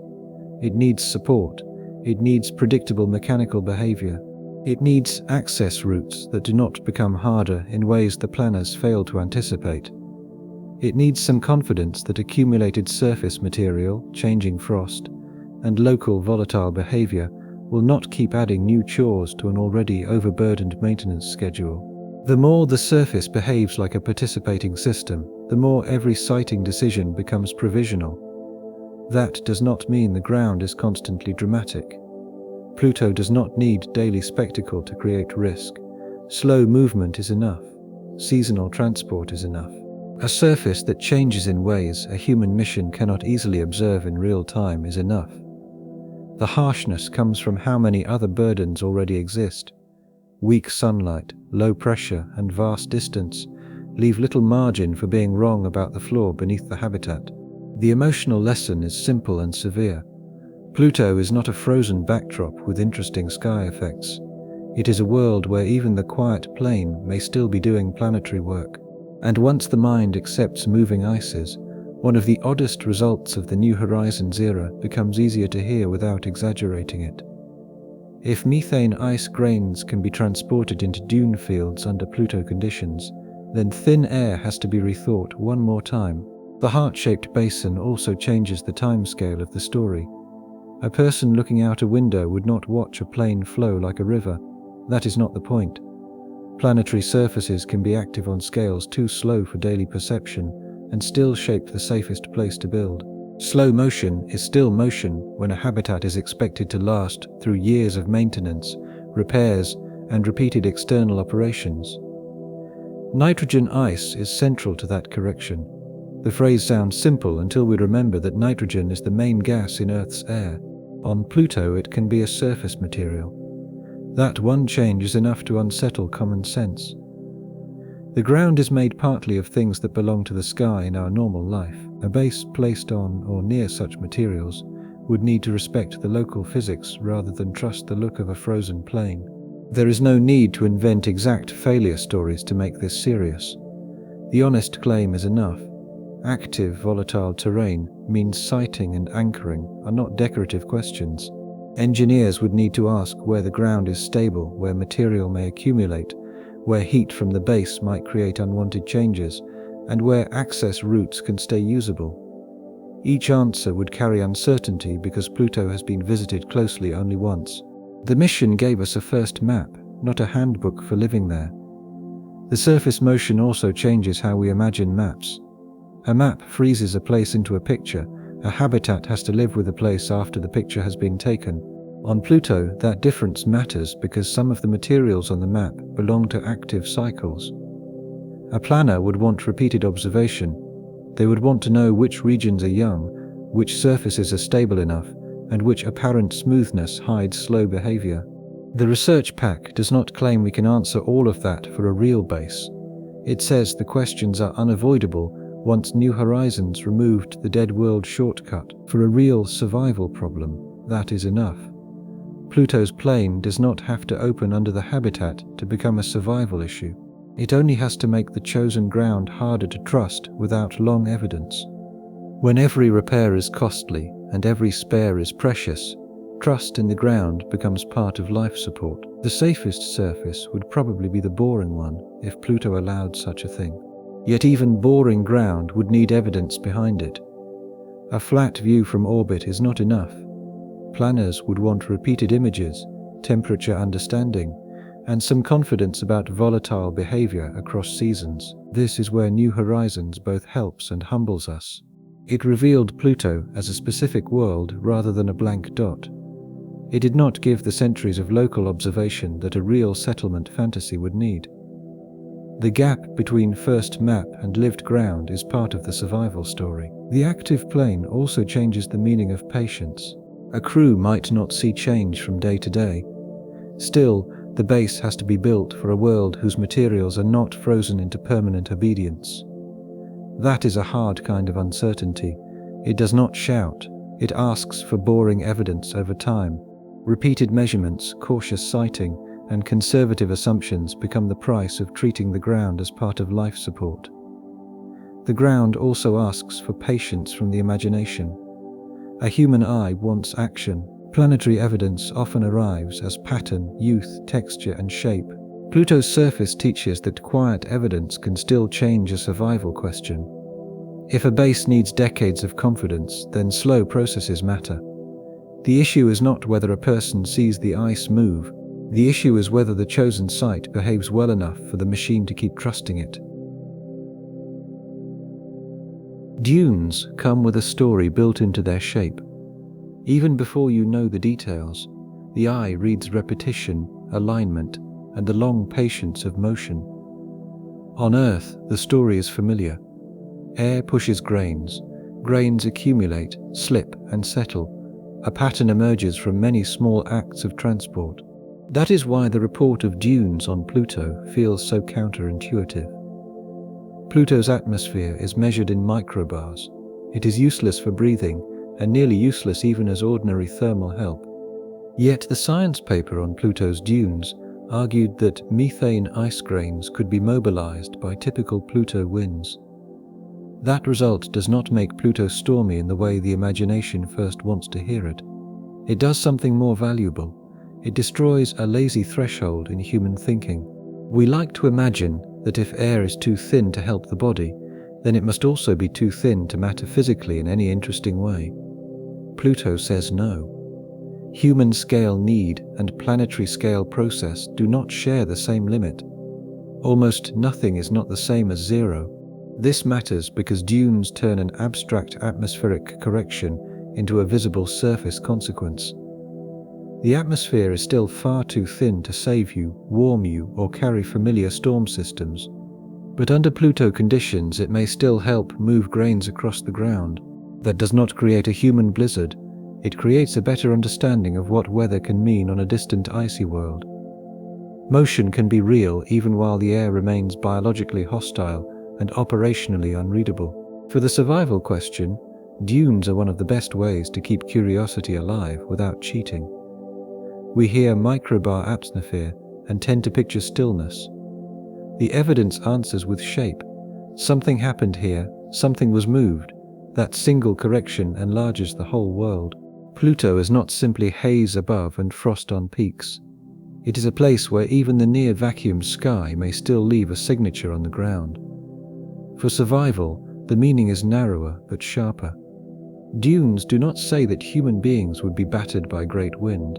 It needs support. It needs predictable mechanical behavior. It needs access routes that do not become harder in ways the planners fail to anticipate. It needs some confidence that accumulated surface material, changing frost, and local volatile behavior will not keep adding new chores to an already overburdened maintenance schedule. The more the surface behaves like a participating system, the more every siting decision becomes provisional. That does not mean the ground is constantly dramatic. Pluto does not need daily spectacle to create risk. Slow movement is enough. Seasonal transport is enough. A surface that changes in ways a human mission cannot easily observe in real time is enough. The harshness comes from how many other burdens already exist. Weak sunlight, low pressure, and vast distance leave little margin for being wrong about the floor beneath the habitat. The emotional lesson is simple and severe. Pluto is not a frozen backdrop with interesting sky effects. It is a world where even the quiet plane may still be doing planetary work. And once the mind accepts moving ices, one of the oddest results of the New Horizons era becomes easier to hear without exaggerating it. If methane ice grains can be transported into dune fields under Pluto conditions, then thin air has to be rethought one more time. The heart-shaped basin also changes the timescale of the story. A person looking out a window would not watch a plane flow like a river. That is not the point. Planetary surfaces can be active on scales too slow for daily perception and still shape the safest place to build. Slow motion is still motion when a habitat is expected to last through years of maintenance, repairs, and repeated external operations. Nitrogen ice is central to that correction. The phrase sounds simple until we remember that nitrogen is the main gas in Earth's air. On Pluto, it can be a surface material. That one change is enough to unsettle common sense. The ground is made partly of things that belong to the sky in our normal life. A base placed on or near such materials would need to respect the local physics rather than trust the look of a frozen plane. There is no need to invent exact failure stories to make this serious. The honest claim is enough. Active, volatile terrain means siting and anchoring are not decorative questions. Engineers would need to ask where the ground is stable, where material may accumulate, where heat from the base might create unwanted changes, and where access routes can stay usable. Each answer would carry uncertainty because Pluto has been visited closely only once. The mission gave us a first map, not a handbook for living there. The surface motion also changes how we imagine maps. A map freezes a place into a picture. A habitat has to live with a place after the picture has been taken. On Pluto, that difference matters because some of the materials on the map belong to active cycles. A planner would want repeated observation. They would want to know which regions are young, which surfaces are stable enough, and which apparent smoothness hides slow behavior. The research pack does not claim we can answer all of that for a real base. It says the questions are unavoidable once New Horizons removed the dead world shortcut. For a real survival problem, that is enough. Pluto's plane does not have to open under the habitat to become a survival issue. It only has to make the chosen ground harder to trust without long evidence. When every repair is costly and every spare is precious, trust in the ground becomes part of life support. The safest surface would probably be the boring one if Pluto allowed such a thing. Yet even boring ground would need evidence behind it. A flat view from orbit is not enough. Planners would want repeated images, temperature understanding, and some confidence about volatile behavior across seasons. This is where New Horizons both helps and humbles us. It revealed Pluto as a specific world rather than a blank dot. It did not give the centuries of local observation that a real settlement fantasy would need. The gap between first map and lived ground is part of the survival story. The active plane also changes the meaning of patience. A crew might not see change from day to day. Still, the base has to be built for a world whose materials are not frozen into permanent obedience. That is a hard kind of uncertainty. It does not shout. It asks for boring evidence over time. Repeated measurements, cautious sighting, and conservative assumptions become the price of treating the ground as part of life support. The ground also asks for patience from the imagination. A human eye wants action. Planetary evidence often arrives as pattern, youth, texture, and shape. Pluto's surface teaches that quiet evidence can still change a survival question. If a base needs decades of confidence, then slow processes matter. The issue is not whether a person sees the ice move. The issue is whether the chosen site behaves well enough for the machine to keep trusting it. Dunes come with a story built into their shape. Even before you know the details, the eye reads repetition, alignment, and the long patience of motion. On Earth, the story is familiar. Air pushes grains. Grains accumulate, slip, and settle. A pattern emerges from many small acts of transport. That is why the report of dunes on Pluto feels so counterintuitive. Pluto's atmosphere is measured in microbars. It is useless for breathing, and nearly useless even as ordinary thermal help. Yet the science paper on Pluto's dunes argued that methane ice grains could be mobilized by typical Pluto winds. That result does not make Pluto stormy in the way the imagination first wants to hear it. It does something more valuable. It destroys a lazy threshold in human thinking. We like to imagine that if air is too thin to help the body, then it must also be too thin to matter physically in any interesting way. Pluto says no. Human scale need and planetary scale process do not share the same limit. Almost nothing is not the same as zero. This matters because dunes turn an abstract atmospheric correction into a visible surface consequence. The atmosphere is still far too thin to save you, warm you, or carry familiar storm systems. But under Pluto conditions, it may still help move grains across the ground. That does not create a human blizzard. It creates a better understanding of what weather can mean on a distant icy world. Motion can be real even while the air remains biologically hostile and operationally unreadable. For the survival question, dunes are one of the best ways to keep curiosity alive without cheating. We hear microbar atmosphere and tend to picture stillness. The evidence answers with shape. Something happened here, something was moved. That single correction enlarges the whole world. Pluto is not simply haze above and frost on peaks. It is a place where even the near vacuum sky may still leave a signature on the ground. For survival, the meaning is narrower but sharper. Dunes do not say that human beings would be battered by great wind.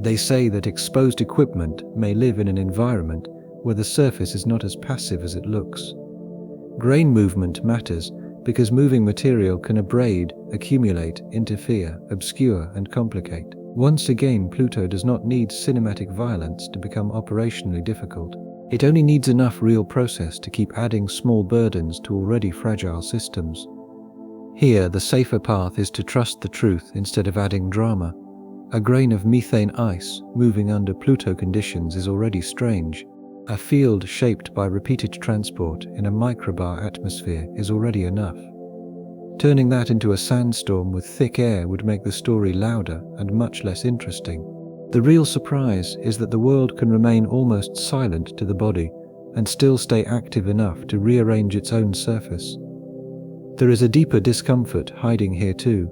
They say that exposed equipment may live in an environment where the surface is not as passive as it looks. Grain movement matters because moving material can abrade, accumulate, interfere, obscure, and complicate. Once again, Pluto does not need cinematic violence to become operationally difficult. It only needs enough real process to keep adding small burdens to already fragile systems. Here, the safer path is to trust the truth instead of adding drama. A grain of methane ice moving under Pluto conditions is already strange. A field shaped by repeated transport in a microbar atmosphere is already enough. Turning that into a sandstorm with thick air would make the story louder and much less interesting. The real surprise is that the world can remain almost silent to the body and still stay active enough to rearrange its own surface. There is a deeper discomfort hiding here too.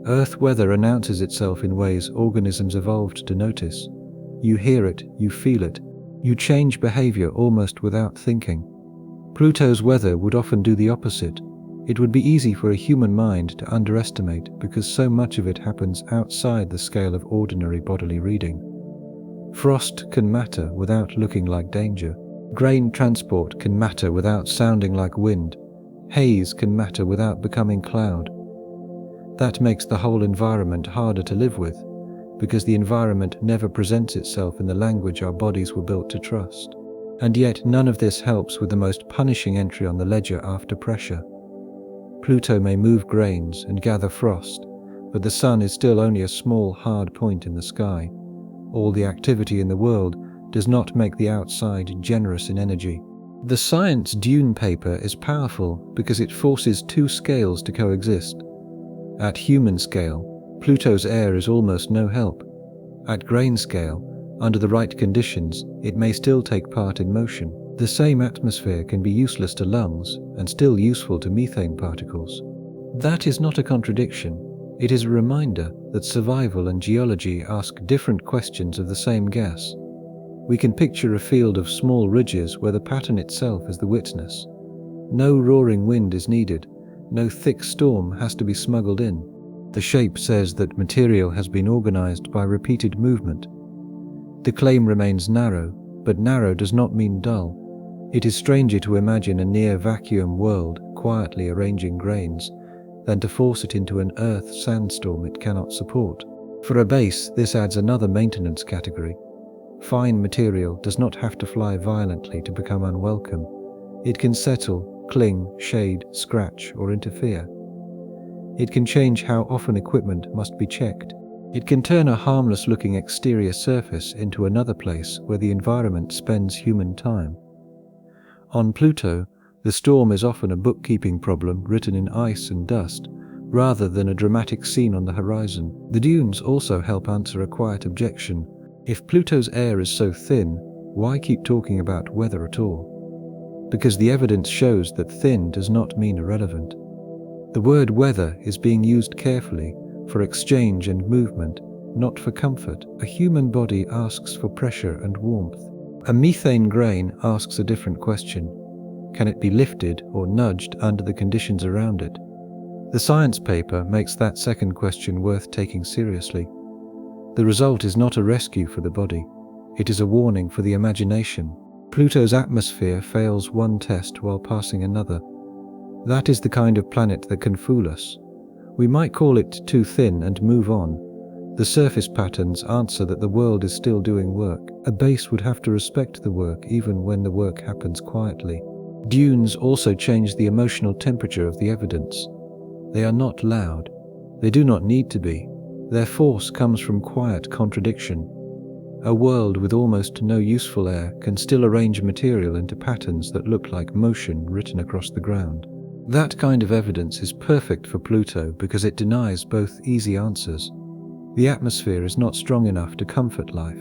Earth weather announces itself in ways organisms evolved to notice. You hear it, you feel it, you change behavior almost without thinking. Pluto's weather would often do the opposite. It would be easy for a human mind to underestimate because so much of it happens outside the scale of ordinary bodily reading. Frost can matter without looking like danger. Grain transport can matter without sounding like wind. Haze can matter without becoming cloud. That makes the whole environment harder to live with, because the environment never presents itself in the language our bodies were built to trust. And yet none of this helps with the most punishing entry on the ledger after pressure. Pluto may move grains and gather frost, but the sun is still only a small, hard point in the sky. All the activity in the world does not make the outside generous in energy. The science Dune paper is powerful because it forces two scales to coexist. At human scale, Pluto's air is almost no help. At grain scale, under the right conditions, it may still take part in motion. The same atmosphere can be useless to lungs and still useful to methane particles. That is not a contradiction. It is a reminder that survival and geology ask different questions of the same gas. We can picture a field of small ridges where the pattern itself is the witness. No roaring wind is needed. No thick storm has to be smuggled in. The shape says that material has been organized by repeated movement. The claim remains narrow, but narrow does not mean dull. It is stranger to imagine a near-vacuum world quietly arranging grains than to force it into an earth sandstorm it cannot support. For a base, this adds another maintenance category. Fine material does not have to fly violently to become unwelcome. It can settle, cling, shade, scratch, or interfere. It can change how often equipment must be checked. It can turn a harmless-looking exterior surface into another place where the environment spends human time. On Pluto, the storm is often a bookkeeping problem written in ice and dust, rather than a dramatic scene on the horizon. The dunes also help answer a quiet objection. If Pluto's air is so thin, why keep talking about weather at all? Because the evidence shows that thin does not mean irrelevant. The word weather is being used carefully for exchange and movement, not for comfort. A human body asks for pressure and warmth. A methane grain asks a different question. Can it be lifted or nudged under the conditions around it? The science paper makes that second question worth taking seriously. The result is not a rescue for the body. It is a warning for the imagination. Pluto's atmosphere fails one test while passing another. That is the kind of planet that can fool us. We might call it too thin and move on. The surface patterns answer that the world is still doing work. A base would have to respect the work even when the work happens quietly. Dunes also change the emotional temperature of the evidence. They are not loud. They do not need to be. Their force comes from quiet contradiction. A world with almost no useful air can still arrange material into patterns that look like motion written across the ground. That kind of evidence is perfect for Pluto because it denies both easy answers. The atmosphere is not strong enough to comfort life.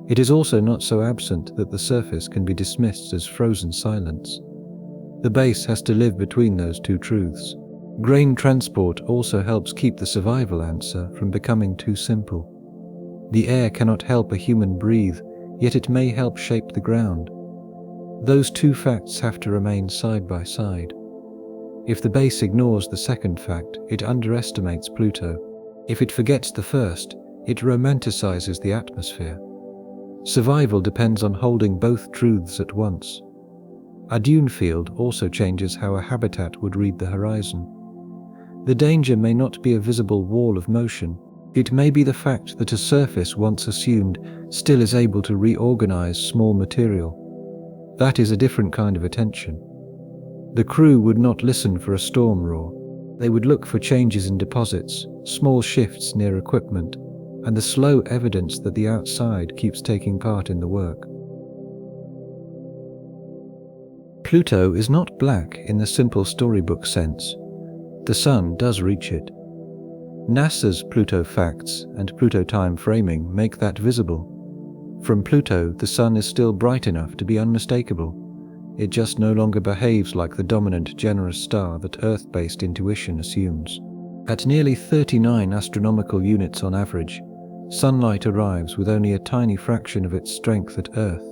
It is also not so absent that the surface can be dismissed as frozen silence. The base has to live between those two truths. Grain transport also helps keep the survival answer from becoming too simple. The air cannot help a human breathe, yet it may help shape the ground. Those two facts have to remain side by side. If the base ignores the second fact, it underestimates Pluto. If it forgets the first, it romanticizes the atmosphere. Survival depends on holding both truths at once. A dune field also changes how a habitat would read the horizon. The danger may not be a visible wall of motion. It may be the fact that a surface once assumed still is able to reorganize small material. That is a different kind of attention. The crew would not listen for a storm roar. They would look for changes in deposits, small shifts near equipment, and the slow evidence that the outside keeps taking part in the work. Pluto is not black in the simple storybook sense. The sun does reach it. NASA's Pluto facts and Pluto time framing make that visible. From Pluto, the sun is still bright enough to be unmistakable. It just no longer behaves like the dominant, generous star that Earth-based intuition assumes. At nearly 39 astronomical units on average, sunlight arrives with only a tiny fraction of its strength at Earth.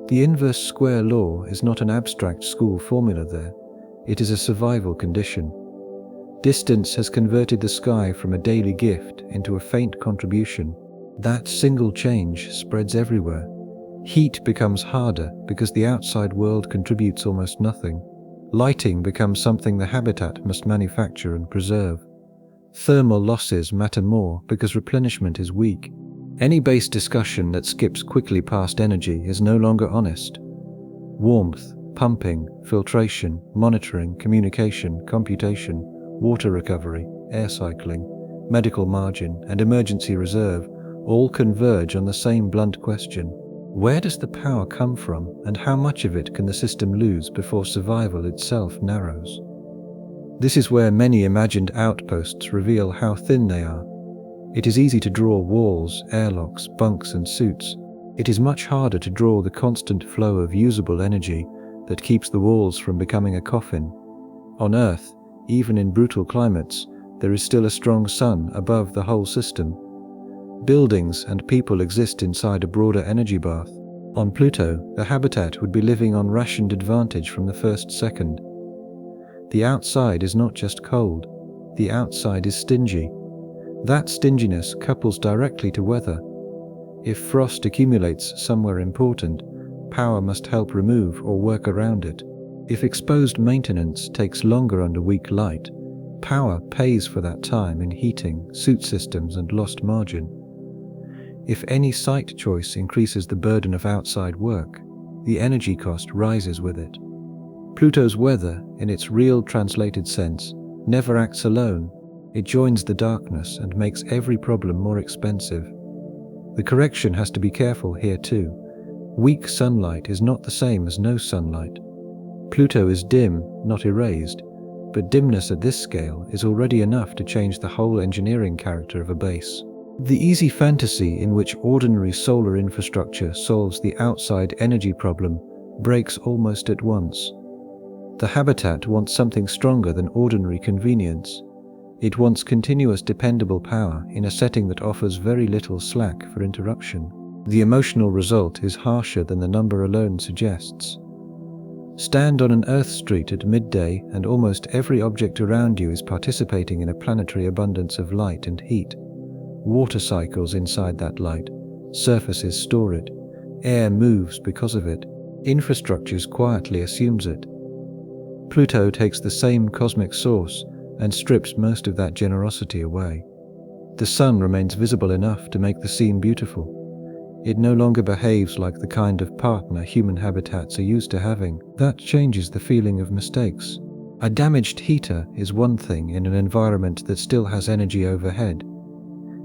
The inverse square law is not an abstract school formula there. It is a survival condition. Distance has converted the sky from a daily gift into a faint contribution. That single change spreads everywhere. Heat becomes harder because the outside world contributes almost nothing. Lighting becomes something the habitat must manufacture and preserve. Thermal losses matter more because replenishment is weak. Any base discussion that skips quickly past energy is no longer honest. Warmth, pumping, filtration, monitoring, communication, computation, water recovery, air cycling, medical margin, and emergency reserve all converge on the same blunt question. Where does the power come from, and how much of it can the system lose before survival itself narrows? This is where many imagined outposts reveal how thin they are. It is easy to draw walls, airlocks, bunks, and suits. It is much harder to draw the constant flow of usable energy that keeps the walls from becoming a coffin. On Earth, even in brutal climates, there is still a strong sun above the whole system. Buildings and people exist inside a broader energy bath. On Pluto, the habitat would be living on rationed advantage from the first second. The outside is not just cold, the outside is stingy. That stinginess couples directly to weather. If frost accumulates somewhere important, power must help remove or work around it. If exposed maintenance takes longer under weak light, power pays for that time in heating, suit systems, and lost margin. If any site choice increases the burden of outside work, the energy cost rises with it. Pluto's weather, in its real translated sense, never acts alone. It joins the darkness and makes every problem more expensive. The correction has to be careful here too. Weak sunlight is not the same as no sunlight. Pluto is dim, not erased, but dimness at this scale is already enough to change the whole engineering character of a base. The easy fantasy in which ordinary solar infrastructure solves the outside energy problem breaks almost at once. The habitat wants something stronger than ordinary convenience. It wants continuous dependable power in a setting that offers very little slack for interruption. The emotional result is harsher than the number alone suggests. Stand on an Earth street at midday and almost every object around you is participating in a planetary abundance of light and heat. Water cycles inside that light, surfaces store it, air moves because of it, infrastructures quietly assumes it. Pluto takes the same cosmic source and strips most of that generosity away. The sun remains visible enough to make the scene beautiful. It no longer behaves like the kind of partner human habitats are used to having. That changes the feeling of mistakes. A damaged heater is one thing in an environment that still has energy overhead.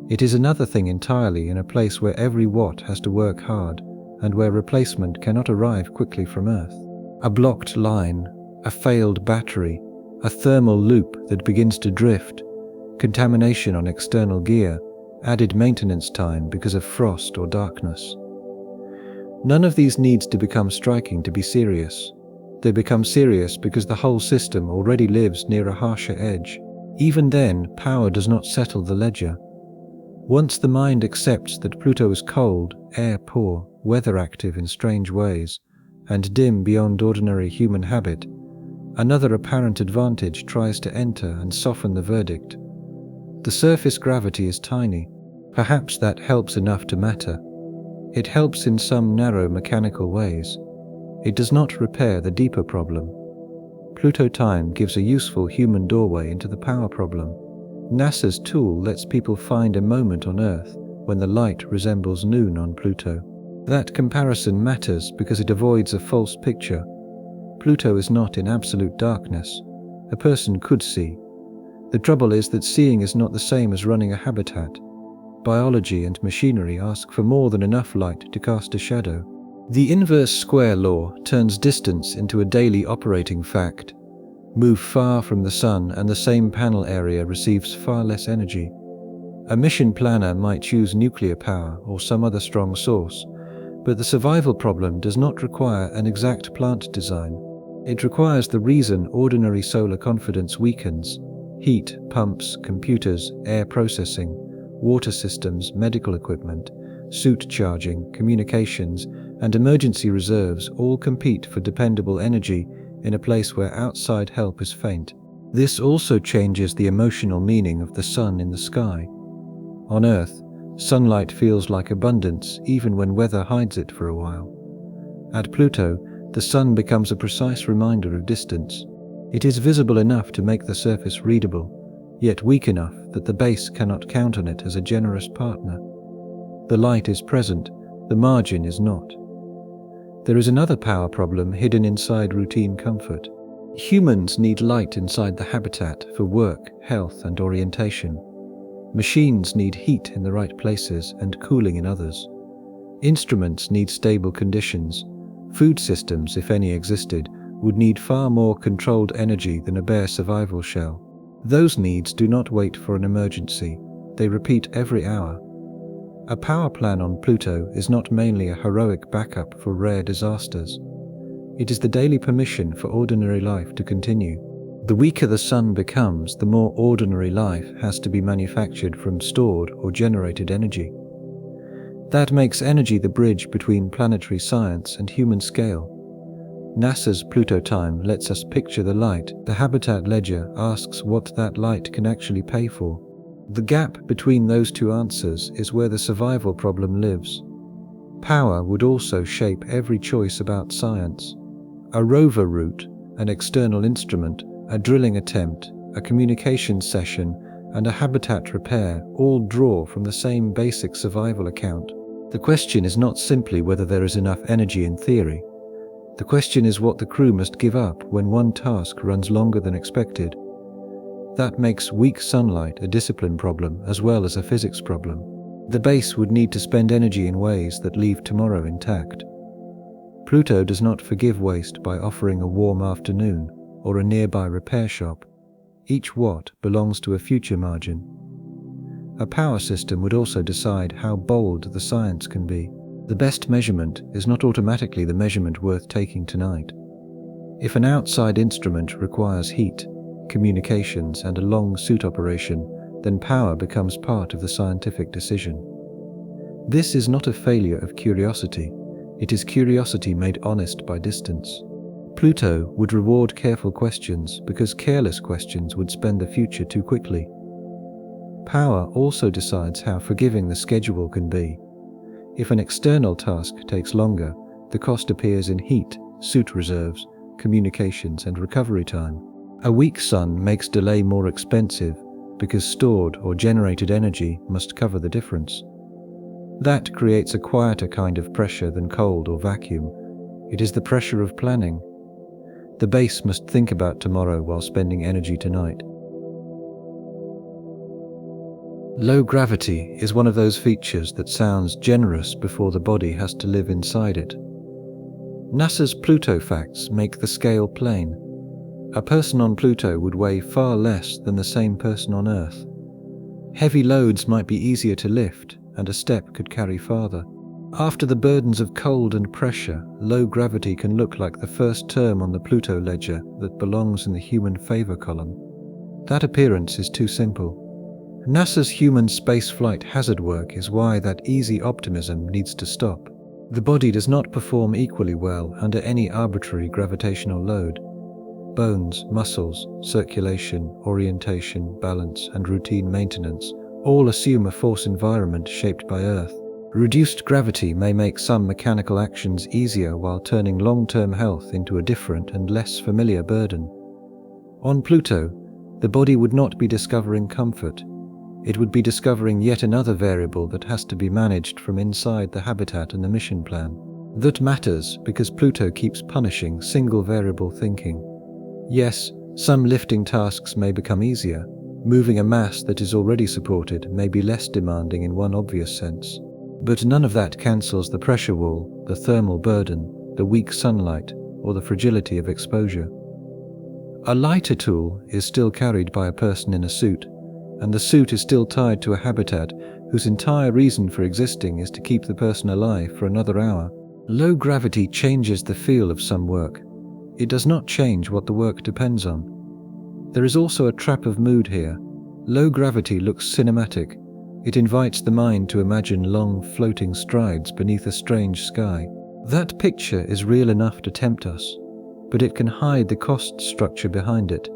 It is another thing entirely in a place where every watt has to work hard and where replacement cannot arrive quickly from Earth. A blocked line, a failed battery, a thermal loop that begins to drift, contamination on external gear, added maintenance time because of frost or darkness. None of these needs to become striking to be serious. They become serious because the whole system already lives near a harsher edge. Even then, power does not settle the ledger. Once the mind accepts that Pluto is cold, air-poor, weather-active in strange ways, and dim beyond ordinary human habit, another apparent advantage tries to enter and soften the verdict. The surface gravity is tiny. Perhaps that helps enough to matter. It helps in some narrow mechanical ways. It does not repair the deeper problem. Pluto time gives a useful human doorway into the power problem. NASA's tool lets people find a moment on Earth when the light resembles noon on Pluto. That comparison matters because it avoids a false picture. Pluto is not in absolute darkness. A person could see. The trouble is that seeing is not the same as running a habitat. Biology and machinery ask for more than enough light to cast a shadow. The inverse square law turns distance into a daily operating fact. move far from the sun, and the same panel area receives far less energy. A mission planner might choose nuclear power or some other strong source, but the survival problem does not require an exact plant design. It requires the reason ordinary solar confidence weakens: heat, pumps, computers, air processing, water systems, medical equipment, suit charging, communications, and emergency reserves all compete for dependable energy in a place where outside help is faint. This also changes the emotional meaning of the sun in the sky. On Earth, sunlight feels like abundance even when weather hides it for a while. At Pluto, the sun becomes a precise reminder of distance. It is visible enough to make the surface readable, yet weak enough that the base cannot count on it as a generous partner. The light is present, the margin is not. There is another power problem hidden inside routine comfort. Humans need light inside the habitat for work, health, and orientation. Machines need heat in the right places and cooling in others. Instruments need stable conditions. Food systems, if any existed, would need far more controlled energy than a bare survival shell. Those needs do not wait for an emergency. They repeat every hour. A power plan on Pluto is not mainly a heroic backup for rare disasters. It is the daily permission for ordinary life to continue. The weaker the sun becomes, the more ordinary life has to be manufactured from stored or generated energy. That makes energy the bridge between planetary science and human scale. NASA's Pluto time lets us picture the light. The habitat ledger asks what that light can actually pay for. The gap between those two answers is where the survival problem lives. Power would also shape every choice about science. A rover route, an external instrument, a drilling attempt, a communication session, and a habitat repair all draw from the same basic survival account. The question is not simply whether there is enough energy in theory. The question is what the crew must give up when one task runs longer than expected. That makes weak sunlight a discipline problem as well as a physics problem. The base would need to spend energy in ways that leave tomorrow intact. Pluto does not forgive waste by offering a warm afternoon or a nearby repair shop. Each watt belongs to a future margin. A power system would also decide how bold the science can be. The best measurement is not automatically the measurement worth taking tonight. If an outside instrument requires heat, communications, and a long suit operation, then power becomes part of the scientific decision. This is not a failure of curiosity. It is curiosity made honest by distance. Pluto would reward careful questions because careless questions would spend the future too quickly. Power also decides how forgiving the schedule can be. If an external task takes longer, the cost appears in heat, suit reserves, communications, and recovery time. A weak sun makes delay more expensive because stored or generated energy must cover the difference. That creates a quieter kind of pressure than cold or vacuum. It is the pressure of planning. The base must think about tomorrow while spending energy tonight. Low gravity is one of those features that sounds generous before the body has to live inside it. NASA's Pluto facts make the scale plain. A person on Pluto would weigh far less than the same person on Earth. Heavy loads might be easier to lift, and a step could carry farther. After the burdens of cold and pressure, low gravity can look like the first term on the Pluto ledger that belongs in the human favor column. That appearance is too simple. NASA's human spaceflight hazard work is why that easy optimism needs to stop. The body does not perform equally well under any arbitrary gravitational load. Bones, muscles, circulation, orientation, balance, and routine maintenance all assume a force environment shaped by Earth. Reduced gravity may make some mechanical actions easier while turning long-term health into a different and less familiar burden. On Pluto, the body would not be discovering comfort. It would be discovering yet another variable that has to be managed from inside the habitat and the mission plan. That matters because Pluto keeps punishing single-variable thinking. Yes, some lifting tasks may become easier. Moving a mass that is already supported may be less demanding in one obvious sense. But none of that cancels the pressure wall, the thermal burden, the weak sunlight, or the fragility of exposure. A lighter tool is still carried by a person in a suit, and the suit is still tied to a habitat whose entire reason for existing is to keep the person alive for another hour. Low gravity changes the feel of some work. It does not change what the work depends on. There is also a trap of mood here. Low gravity looks cinematic. It invites the mind to imagine long floating strides beneath a strange sky. That picture is real enough to tempt us, but it can hide the cost structure behind it.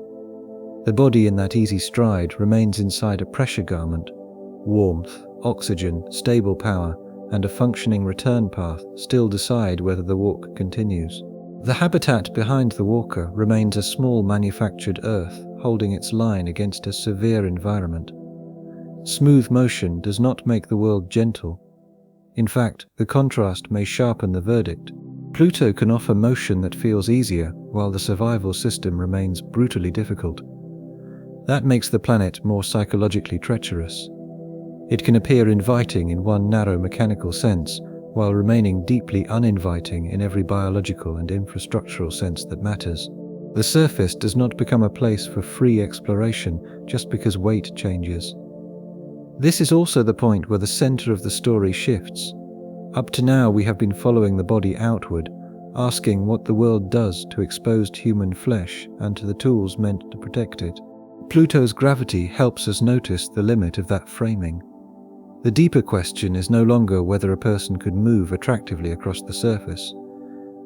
The body in that easy stride remains inside a pressure garment. Warmth, oxygen, stable power, and a functioning return path still decide whether the walk continues. The habitat behind the walker remains a small manufactured earth holding its line against a severe environment. Smooth motion does not make the world gentle. In fact, the contrast may sharpen the verdict. Pluto can offer motion that feels easier, while the survival system remains brutally difficult. That makes the planet more psychologically treacherous. It can appear inviting in one narrow mechanical sense, while remaining deeply uninviting in every biological and infrastructural sense that matters. The surface does not become a place for free exploration just because weight changes. This is also the point where the center of the story shifts. Up to now we have been following the body outward, asking what the world does to exposed human flesh and to the tools meant to protect it. Pluto's gravity helps us notice the limit of that framing. The deeper question is no longer whether a person could move attractively across the surface.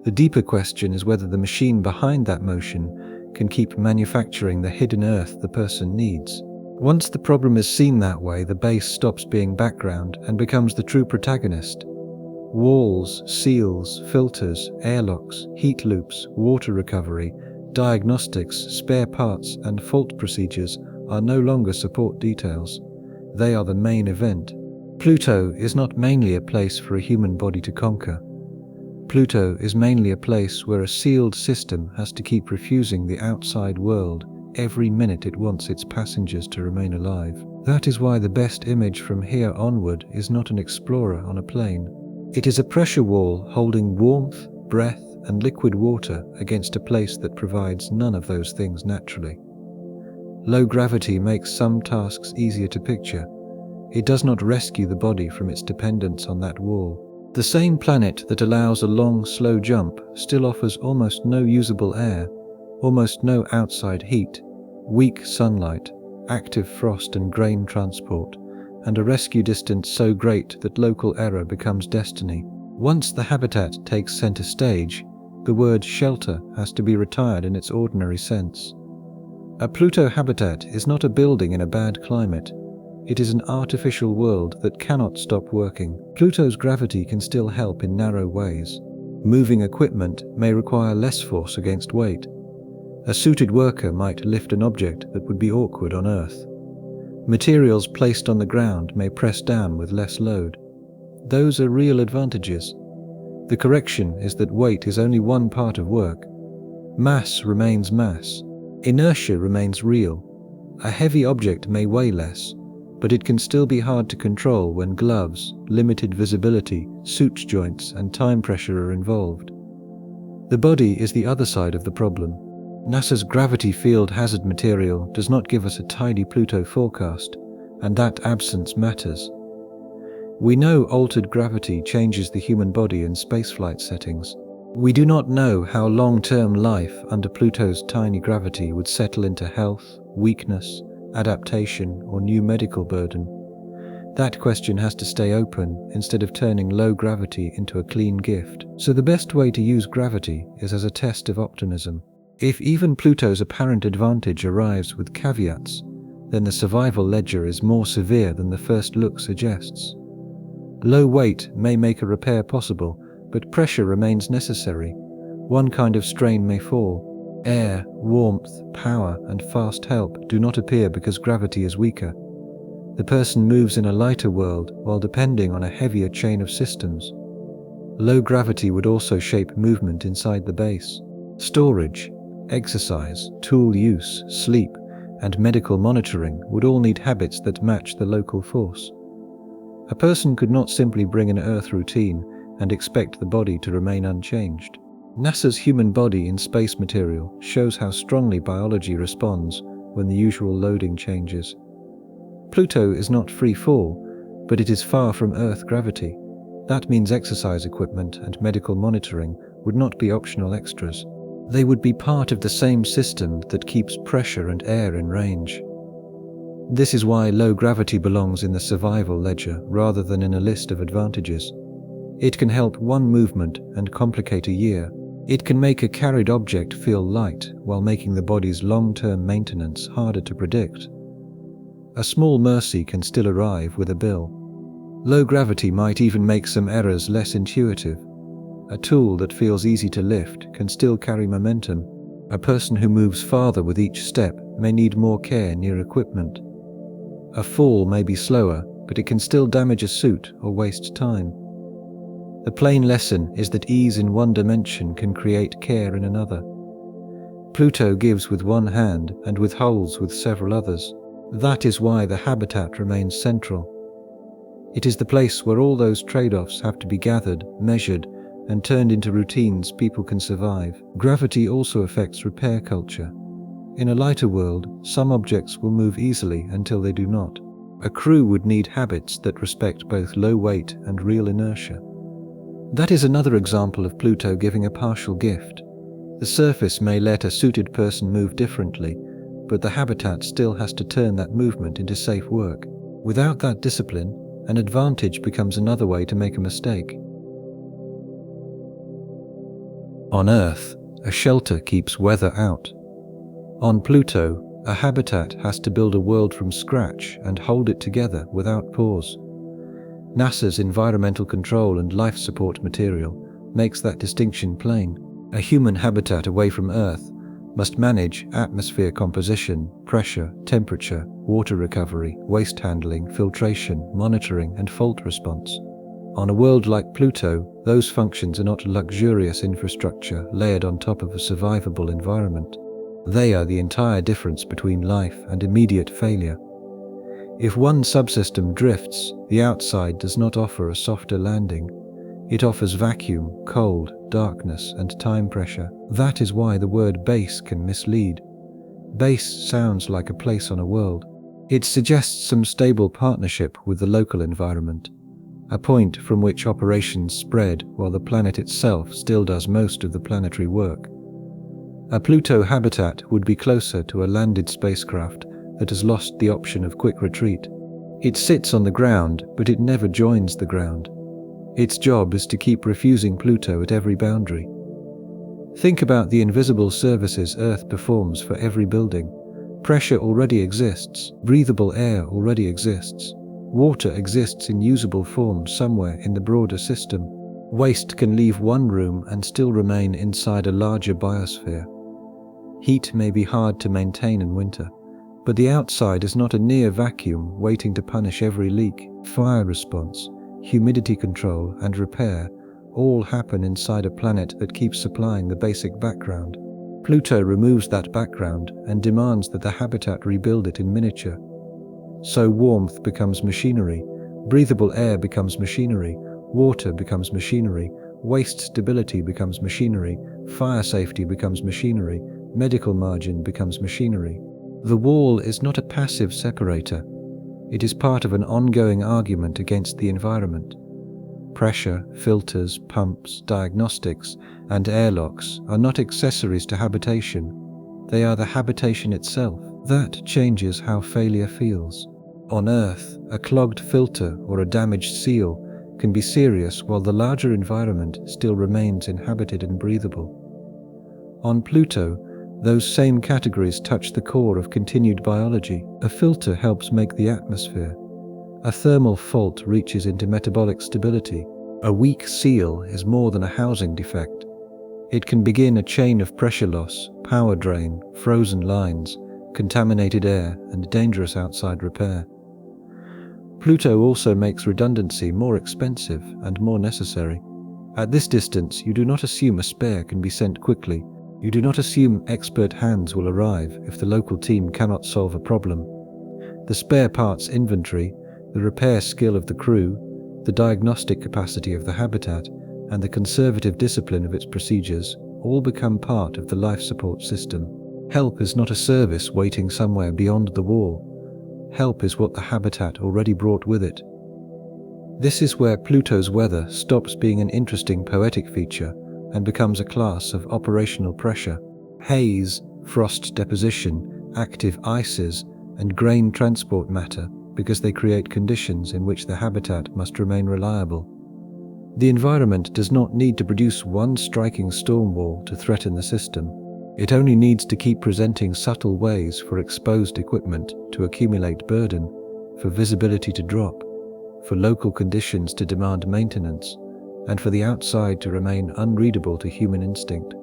The deeper question is whether the machine behind that motion can keep manufacturing the hidden earth the person needs. Once the problem is seen that way, the base stops being background and becomes the true protagonist. Walls, seals, filters, airlocks, heat loops, water recovery, diagnostics, spare parts, and fault procedures are no longer support details. They are the main event. Pluto is not mainly a place for a human body to conquer. Pluto is mainly a place where a sealed system has to keep refusing the outside world every minute it wants its passengers to remain alive. That is why the best image from here onward is not an explorer on a plane. It is a pressure wall holding warmth, breath, and liquid water against a place that provides none of those things naturally. Low gravity makes some tasks easier to picture. It does not rescue the body from its dependence on that wall. The same planet that allows a long, slow jump still offers almost no usable air, almost no outside heat, weak sunlight, active frost and grain transport, and a rescue distance so great that local error becomes destiny. Once the habitat takes center stage, the word shelter has to be retired in its ordinary sense. A Pluto habitat is not a building in a bad climate. It is an artificial world that cannot stop working. Pluto's gravity can still help in narrow ways. Moving equipment may require less force against weight. A suited worker might lift an object that would be awkward on Earth. Materials placed on the ground may press down with less load. Those are real advantages. The correction is that weight is only one part of work. Mass remains mass. Inertia remains real. A heavy object may weigh less, but it can still be hard to control when gloves, limited visibility, suit joints, and time pressure are involved. The body is the other side of the problem. NASA's gravity field hazard material does not give us a tidy Pluto forecast, and that absence matters. We know altered gravity changes the human body in spaceflight settings. We do not know how long-term life under Pluto's tiny gravity would settle into health, weakness, adaptation, or new medical burden. That question has to stay open instead of turning low gravity into a clean gift. So the best way to use gravity is as a test of optimism. If even Pluto's apparent advantage arrives with caveats, then the survival ledger is more severe than the first look suggests. Low weight may make a repair possible, but pressure remains necessary. One kind of strain may fall. Air, warmth, power, and fast help do not appear because gravity is weaker. The person moves in a lighter world while depending on a heavier chain of systems. Low gravity would also shape movement inside the base. Storage, exercise, tool use, sleep, and medical monitoring would all need habits that match the local force. A person could not simply bring an Earth routine and expect the body to remain unchanged. NASA's human body in space material shows how strongly biology responds when the usual loading changes. Pluto is not free fall, but it is far from Earth gravity. That means exercise equipment and medical monitoring would not be optional extras. They would be part of the same system that keeps pressure and air in range. This is why low gravity belongs in the survival ledger rather than in a list of advantages. It can help one movement and complicate a year. It can make a carried object feel light while making the body's long-term maintenance harder to predict. A small mercy can still arrive with a bill. Low gravity might even make some errors less intuitive. A tool that feels easy to lift can still carry momentum. A person who moves farther with each step may need more care near equipment. A fall may be slower, but it can still damage a suit or waste time. The plain lesson is that ease in one dimension can create care in another. Pluto gives with one hand and withholds with several others. That is why the habitat remains central. It is the place where all those trade-offs have to be gathered, measured, and turned into routines people can survive. Gravity also affects repair culture. In a lighter world, some objects will move easily until they do not. A crew would need habits that respect both low weight and real inertia. That is another example of Pluto giving a partial gift. The surface may let a suited person move differently, but the habitat still has to turn that movement into safe work. Without that discipline, an advantage becomes another way to make a mistake. On Earth, a shelter keeps weather out. On Pluto, a habitat has to build a world from scratch and hold it together without pause. NASA's environmental control and life support material makes that distinction plain. A human habitat away from Earth must manage atmosphere composition, pressure, temperature, water recovery, waste handling, filtration, monitoring, and fault response. On a world like Pluto, those functions are not luxurious infrastructure layered on top of a survivable environment. They are the entire difference between life and immediate failure. If one subsystem drifts, the outside does not offer a softer landing. It offers vacuum, cold, darkness, and time pressure. That is why the word base can mislead. Base sounds like a place on a world. It suggests some stable partnership with the local environment, a point from which operations spread while the planet itself still does most of the planetary work. A Pluto habitat would be closer to a landed spacecraft that has lost the option of quick retreat. It sits on the ground, but it never joins the ground. Its job is to keep refusing Pluto at every boundary. Think about the invisible services Earth performs for every building. Pressure already exists, breathable air already exists, water exists in usable form somewhere in the broader system. Waste can leave one room and still remain inside a larger biosphere. Heat may be hard to maintain in winter, but the outside is not a near vacuum waiting to punish every leak. Fire response, humidity control, and repair all happen inside a planet that keeps supplying the basic background. Pluto removes that background and demands that the habitat rebuild it in miniature. So warmth becomes machinery, breathable air becomes machinery, water becomes machinery, waste stability becomes machinery, fire safety becomes machinery, medical margin becomes machinery. The wall is not a passive separator. It is part of an ongoing argument against the environment. Pressure, filters, pumps, diagnostics, and airlocks are not accessories to habitation. They are the habitation itself. That changes how failure feels. On Earth, a clogged filter or a damaged seal can be serious while the larger environment still remains inhabited and breathable. On Pluto, those same categories touch the core of continued biology. A filter helps make the atmosphere. A thermal fault reaches into metabolic stability. A weak seal is more than a housing defect. It can begin a chain of pressure loss, power drain, frozen lines, contaminated air, and dangerous outside repair. Pluto also makes redundancy more expensive and more necessary. At this distance, you do not assume a spare can be sent quickly. You do not assume expert hands will arrive if the local team cannot solve a problem. The spare parts inventory, the repair skill of the crew, the diagnostic capacity of the habitat, and the conservative discipline of its procedures all become part of the life support system. Help is not a service waiting somewhere beyond the wall. Help is what the habitat already brought with it. This is where Pluto's weather stops being an interesting poetic feature and becomes a class of operational pressure. Haze, frost deposition, active ices, and grain transport matter because they create conditions in which the habitat must remain reliable. The environment does not need to produce one striking storm wall to threaten the system. It only needs to keep presenting subtle ways for exposed equipment to accumulate burden, for visibility to drop, for local conditions to demand maintenance, and for the outside to remain unreadable to human instinct.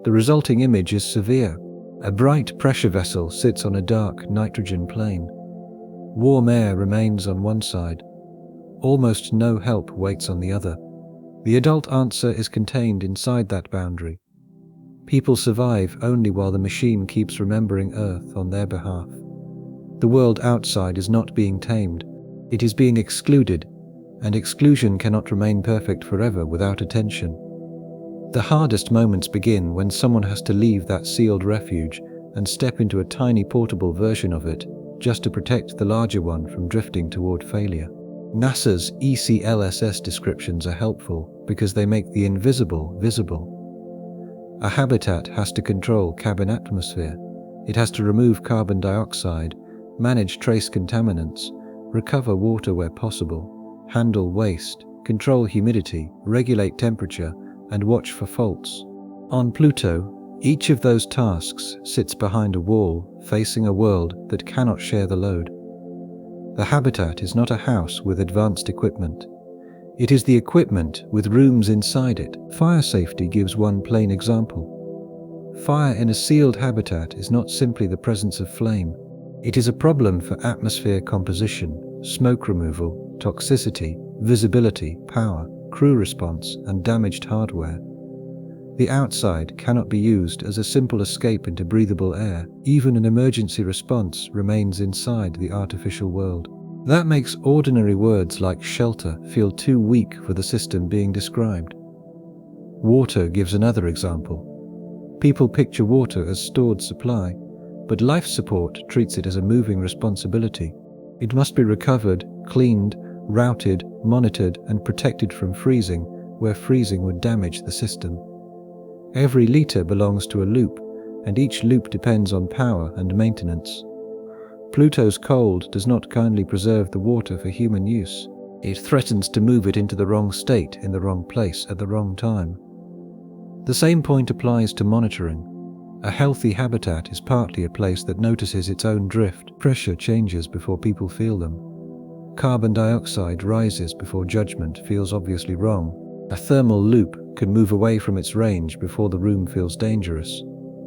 The resulting image is severe. A bright pressure vessel sits on a dark nitrogen plain. Warm air remains on one side. Almost no help waits on the other. The adult answer is contained inside that boundary. People survive only while the machine keeps remembering Earth on their behalf. The world outside is not being tamed. It is being excluded, and exclusion cannot remain perfect forever without attention. The hardest moments begin when someone has to leave that sealed refuge and step into a tiny portable version of it just to protect the larger one from drifting toward failure. NASA's ECLSS descriptions are helpful because they make the invisible visible. A habitat has to control cabin atmosphere. It has to remove carbon dioxide, manage trace contaminants, recover water where possible, handle waste, control humidity, regulate temperature, and watch for faults. On Pluto, each of those tasks sits behind a wall facing a world that cannot share the load. The habitat is not a house with advanced equipment. It is the equipment with rooms inside it. Fire safety gives one plain example. Fire in a sealed habitat is not simply the presence of flame. It is a problem for atmosphere composition, smoke removal, toxicity, visibility, power, crew response, and damaged hardware. The outside cannot be used as a simple escape into breathable air. Even an emergency response remains inside the artificial world. That makes ordinary words like shelter feel too weak for the system being described. Water gives another example. People picture water as stored supply, but life support treats it as a moving responsibility. It must be recovered, cleaned, routed, monitored, and protected from freezing, where freezing would damage the system. Every liter belongs to a loop, and each loop depends on power and maintenance. Pluto's cold does not kindly preserve the water for human use. It threatens to move it into the wrong state in the wrong place at the wrong time. The same point applies to monitoring. A healthy habitat is partly a place that notices its own drift. Pressure changes before people feel them. Carbon dioxide rises before judgment feels obviously wrong. A thermal loop can move away from its range before the room feels dangerous.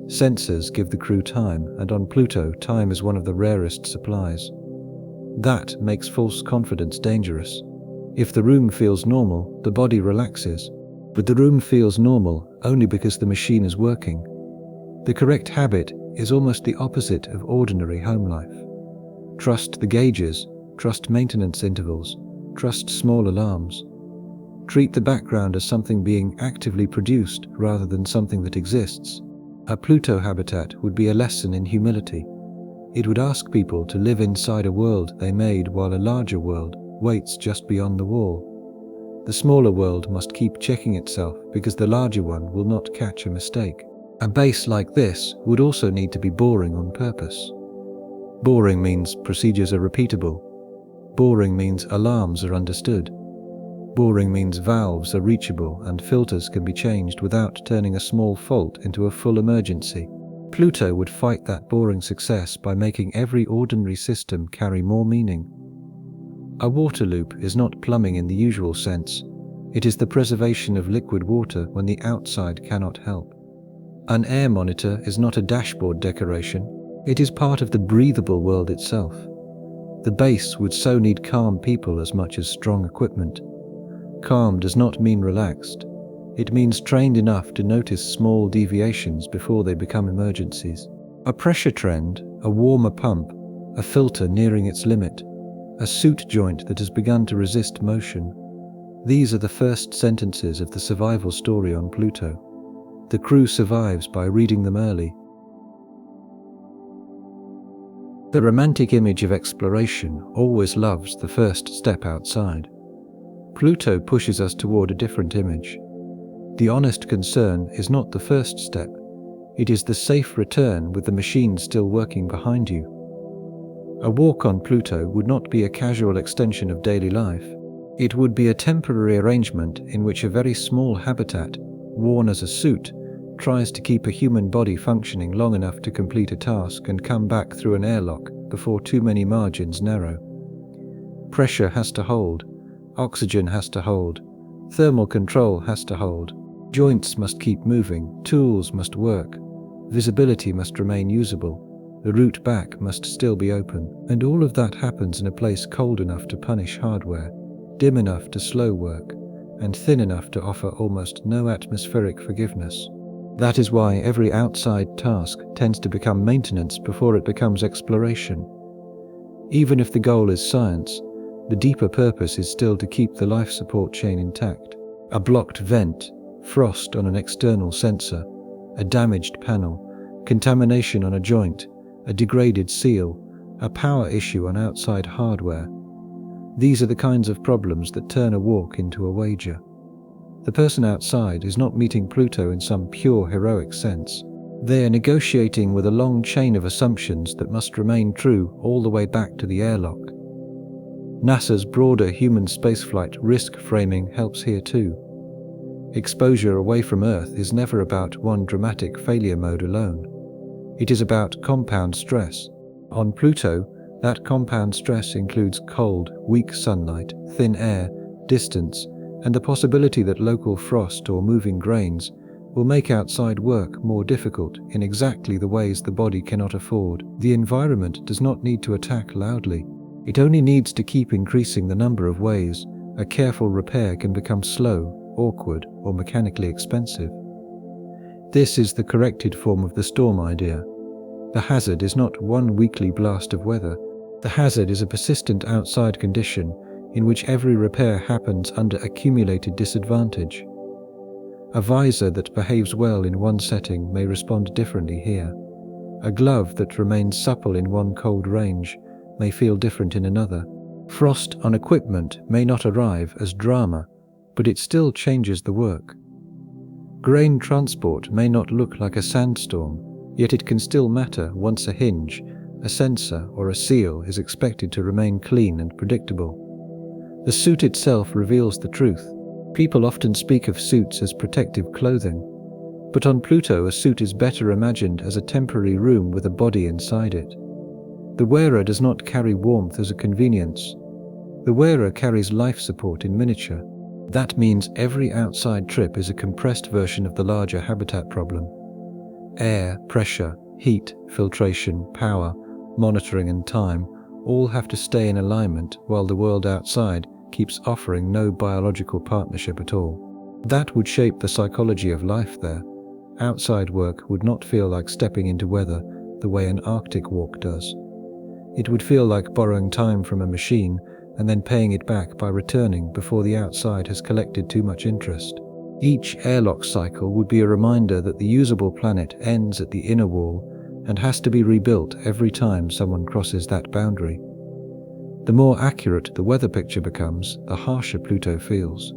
Sensors give the crew time, and on Pluto, time is one of the rarest supplies. That makes false confidence dangerous. If the room feels normal, the body relaxes. But the room feels normal only because the machine is working. The correct habit is almost the opposite of ordinary home life. Trust the gauges, trust maintenance intervals, trust small alarms. Treat the background as something being actively produced rather than something that exists. A Pluto habitat would be a lesson in humility. It would ask people to live inside a world they made while a larger world waits just beyond the wall. The smaller world must keep checking itself because the larger one will not catch a mistake. A base like this would also need to be boring on purpose. Boring means procedures are repeatable. Boring means alarms are understood. Boring means valves are reachable and filters can be changed without turning a small fault into a full emergency. Pluto would fight that boring success by making every ordinary system carry more meaning. A water loop is not plumbing in the usual sense. It is the preservation of liquid water when the outside cannot help. An air monitor is not a dashboard decoration. It is part of the breathable world itself. The base would so need calm people as much as strong equipment. Calm does not mean relaxed. It means trained enough to notice small deviations before they become emergencies. A pressure trend, a warmer pump, a filter nearing its limit, a suit joint that has begun to resist motion. These are the first sentences of the survival story on Pluto. The crew survives by reading them early. The romantic image of exploration always loves the first step outside. Pluto pushes us toward a different image. The honest concern is not the first step, it is the safe return with the machine still working behind you. A walk on Pluto would not be a casual extension of daily life. It would be a temporary arrangement in which a very small habitat, worn as a suit, tries to keep a human body functioning long enough to complete a task and come back through an airlock before too many margins narrow. Pressure has to hold, oxygen has to hold, thermal control has to hold, joints must keep moving, tools must work, visibility must remain usable, the route back must still be open, and all of that happens in a place cold enough to punish hardware, dim enough to slow work, and thin enough to offer almost no atmospheric forgiveness. That is why every outside task tends to become maintenance before it becomes exploration. Even if the goal is science, the deeper purpose is still to keep the life support chain intact. A blocked vent, frost on an external sensor, a damaged panel, contamination on a joint, a degraded seal, a power issue on outside hardware. These are the kinds of problems that turn a walk into a wager. The person outside is not meeting Pluto in some pure heroic sense. They are negotiating with a long chain of assumptions that must remain true all the way back to the airlock. NASA's broader human spaceflight risk framing helps here too. Exposure away from Earth is never about one dramatic failure mode alone. It is about compound stress. On Pluto, that compound stress includes cold, weak sunlight, thin air, distance, and the possibility that local frost or moving grains will make outside work more difficult in exactly the ways the body cannot afford. The environment does not need to attack loudly. It only needs to keep increasing the number of ways a careful repair can become slow, awkward, or mechanically expensive. This is the corrected form of the storm idea. The hazard is not one weekly blast of weather. The hazard is a persistent outside condition in which every repair happens under accumulated disadvantage. A visor that behaves well in one setting may respond differently here. A glove that remains supple in one cold range may feel different in another. Frost on equipment may not arrive as drama, but it still changes the work. Grain transport may not look like a sandstorm, yet it can still matter once a hinge, a sensor, or a seal is expected to remain clean and predictable. The suit itself reveals the truth. People often speak of suits as protective clothing, but on Pluto a suit is better imagined as a temporary room with a body inside it. The wearer does not carry warmth as a convenience. The wearer carries life support in miniature. That means every outside trip is a compressed version of the larger habitat problem. Air, pressure, heat, filtration, power, monitoring and time all have to stay in alignment while the world outside keeps offering no biological partnership at all. That would shape the psychology of life there. Outside work would not feel like stepping into weather the way an Arctic walk does. It would feel like borrowing time from a machine and then paying it back by returning before the outside has collected too much interest. Each airlock cycle would be a reminder that the usable planet ends at the inner wall and has to be rebuilt every time someone crosses that boundary. The more accurate the weather picture becomes, the harsher Pluto feels.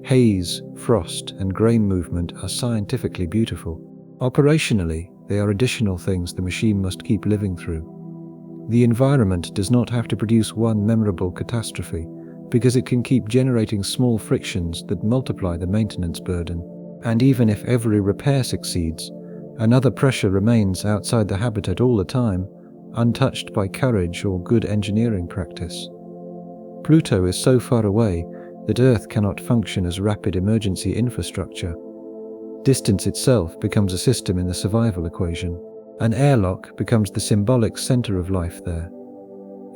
Haze, frost, and grain movement are scientifically beautiful. Operationally, they are additional things the machine must keep living through. The environment does not have to produce one memorable catastrophe, because it can keep generating small frictions that multiply the maintenance burden. And even if every repair succeeds, another pressure remains outside the habitat all the time, untouched by courage or good engineering practice. Pluto is so far away that Earth cannot function as rapid emergency infrastructure. Distance itself becomes a system in the survival equation. An airlock becomes the symbolic center of life there.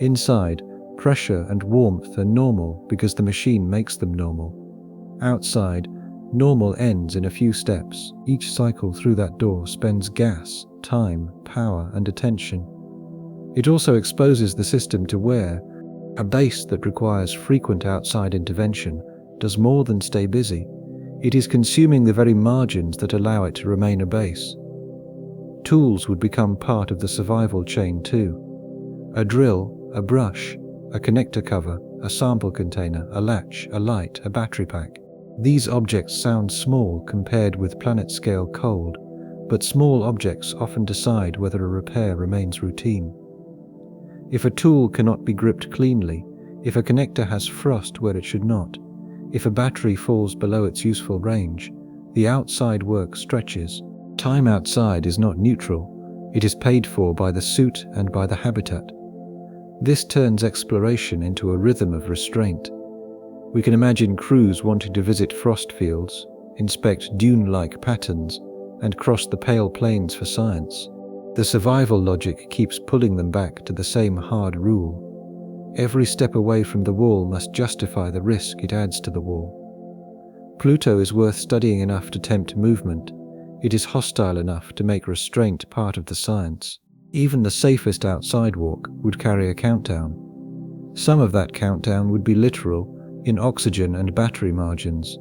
Inside, pressure and warmth are normal because the machine makes them normal. Outside, normal ends in a few steps. Each cycle through that door spends gas, time, power, and attention. It also exposes the system to wear. A base that requires frequent outside intervention does more than stay busy. It is consuming the very margins that allow it to remain a base. Tools would become part of the survival chain too. A drill, a brush, a connector cover, a sample container, a latch, a light, a battery pack. These objects sound small compared with planet-scale cold, but small objects often decide whether a repair remains routine. If a tool cannot be gripped cleanly, if a connector has frost where it should not, if a battery falls below its useful range, the outside work stretches. Time outside is not neutral, it is paid for by the suit and by the habitat. This turns exploration into a rhythm of restraint. We can imagine crews wanting to visit frost fields, inspect dune-like patterns, and cross the pale plains for science. The survival logic keeps pulling them back to the same hard rule. Every step away from the wall must justify the risk it adds to the wall. Pluto is worth studying enough to tempt movement. It is hostile enough to make restraint part of the science. Even the safest outside walk would carry a countdown. Some of that countdown would be literal, in oxygen and battery margins.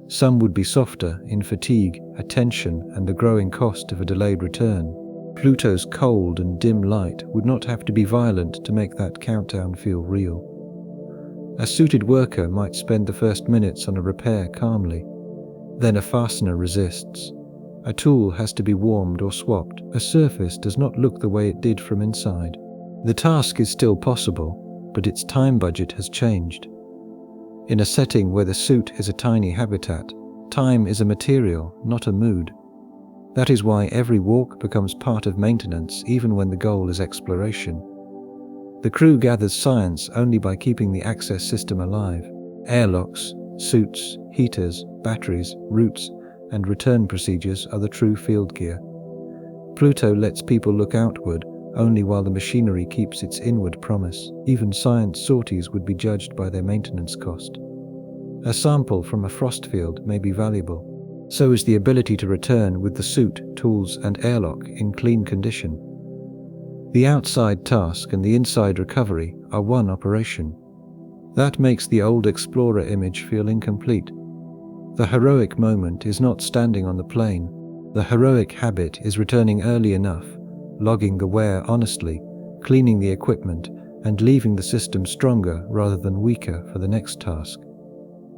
Some would be softer, in fatigue, attention, and the growing cost of a delayed return. Pluto's cold and dim light would not have to be violent to make that countdown feel real. A suited worker might spend the first minutes on a repair calmly. Then a fastener resists. A tool has to be warmed or swapped. A surface does not look the way it did from inside. The task is still possible, but its time budget has changed. In a setting where the suit is a tiny habitat, time is a material, not a mood. That is why every walk becomes part of maintenance even when the goal is exploration. The crew gathers science only by keeping the access system alive. Airlocks, suits, heaters, batteries, routes, and return procedures are the true field gear. Pluto lets people look outward only while the machinery keeps its inward promise. Even science sorties would be judged by their maintenance cost. A sample from a frost field may be valuable. So is the ability to return with the suit, tools, and airlock in clean condition. The outside task and the inside recovery are one operation. That makes the old explorer image feel incomplete. The heroic moment is not standing on the plane. The heroic habit is returning early enough, logging the wear honestly, cleaning the equipment, and leaving the system stronger rather than weaker for the next task.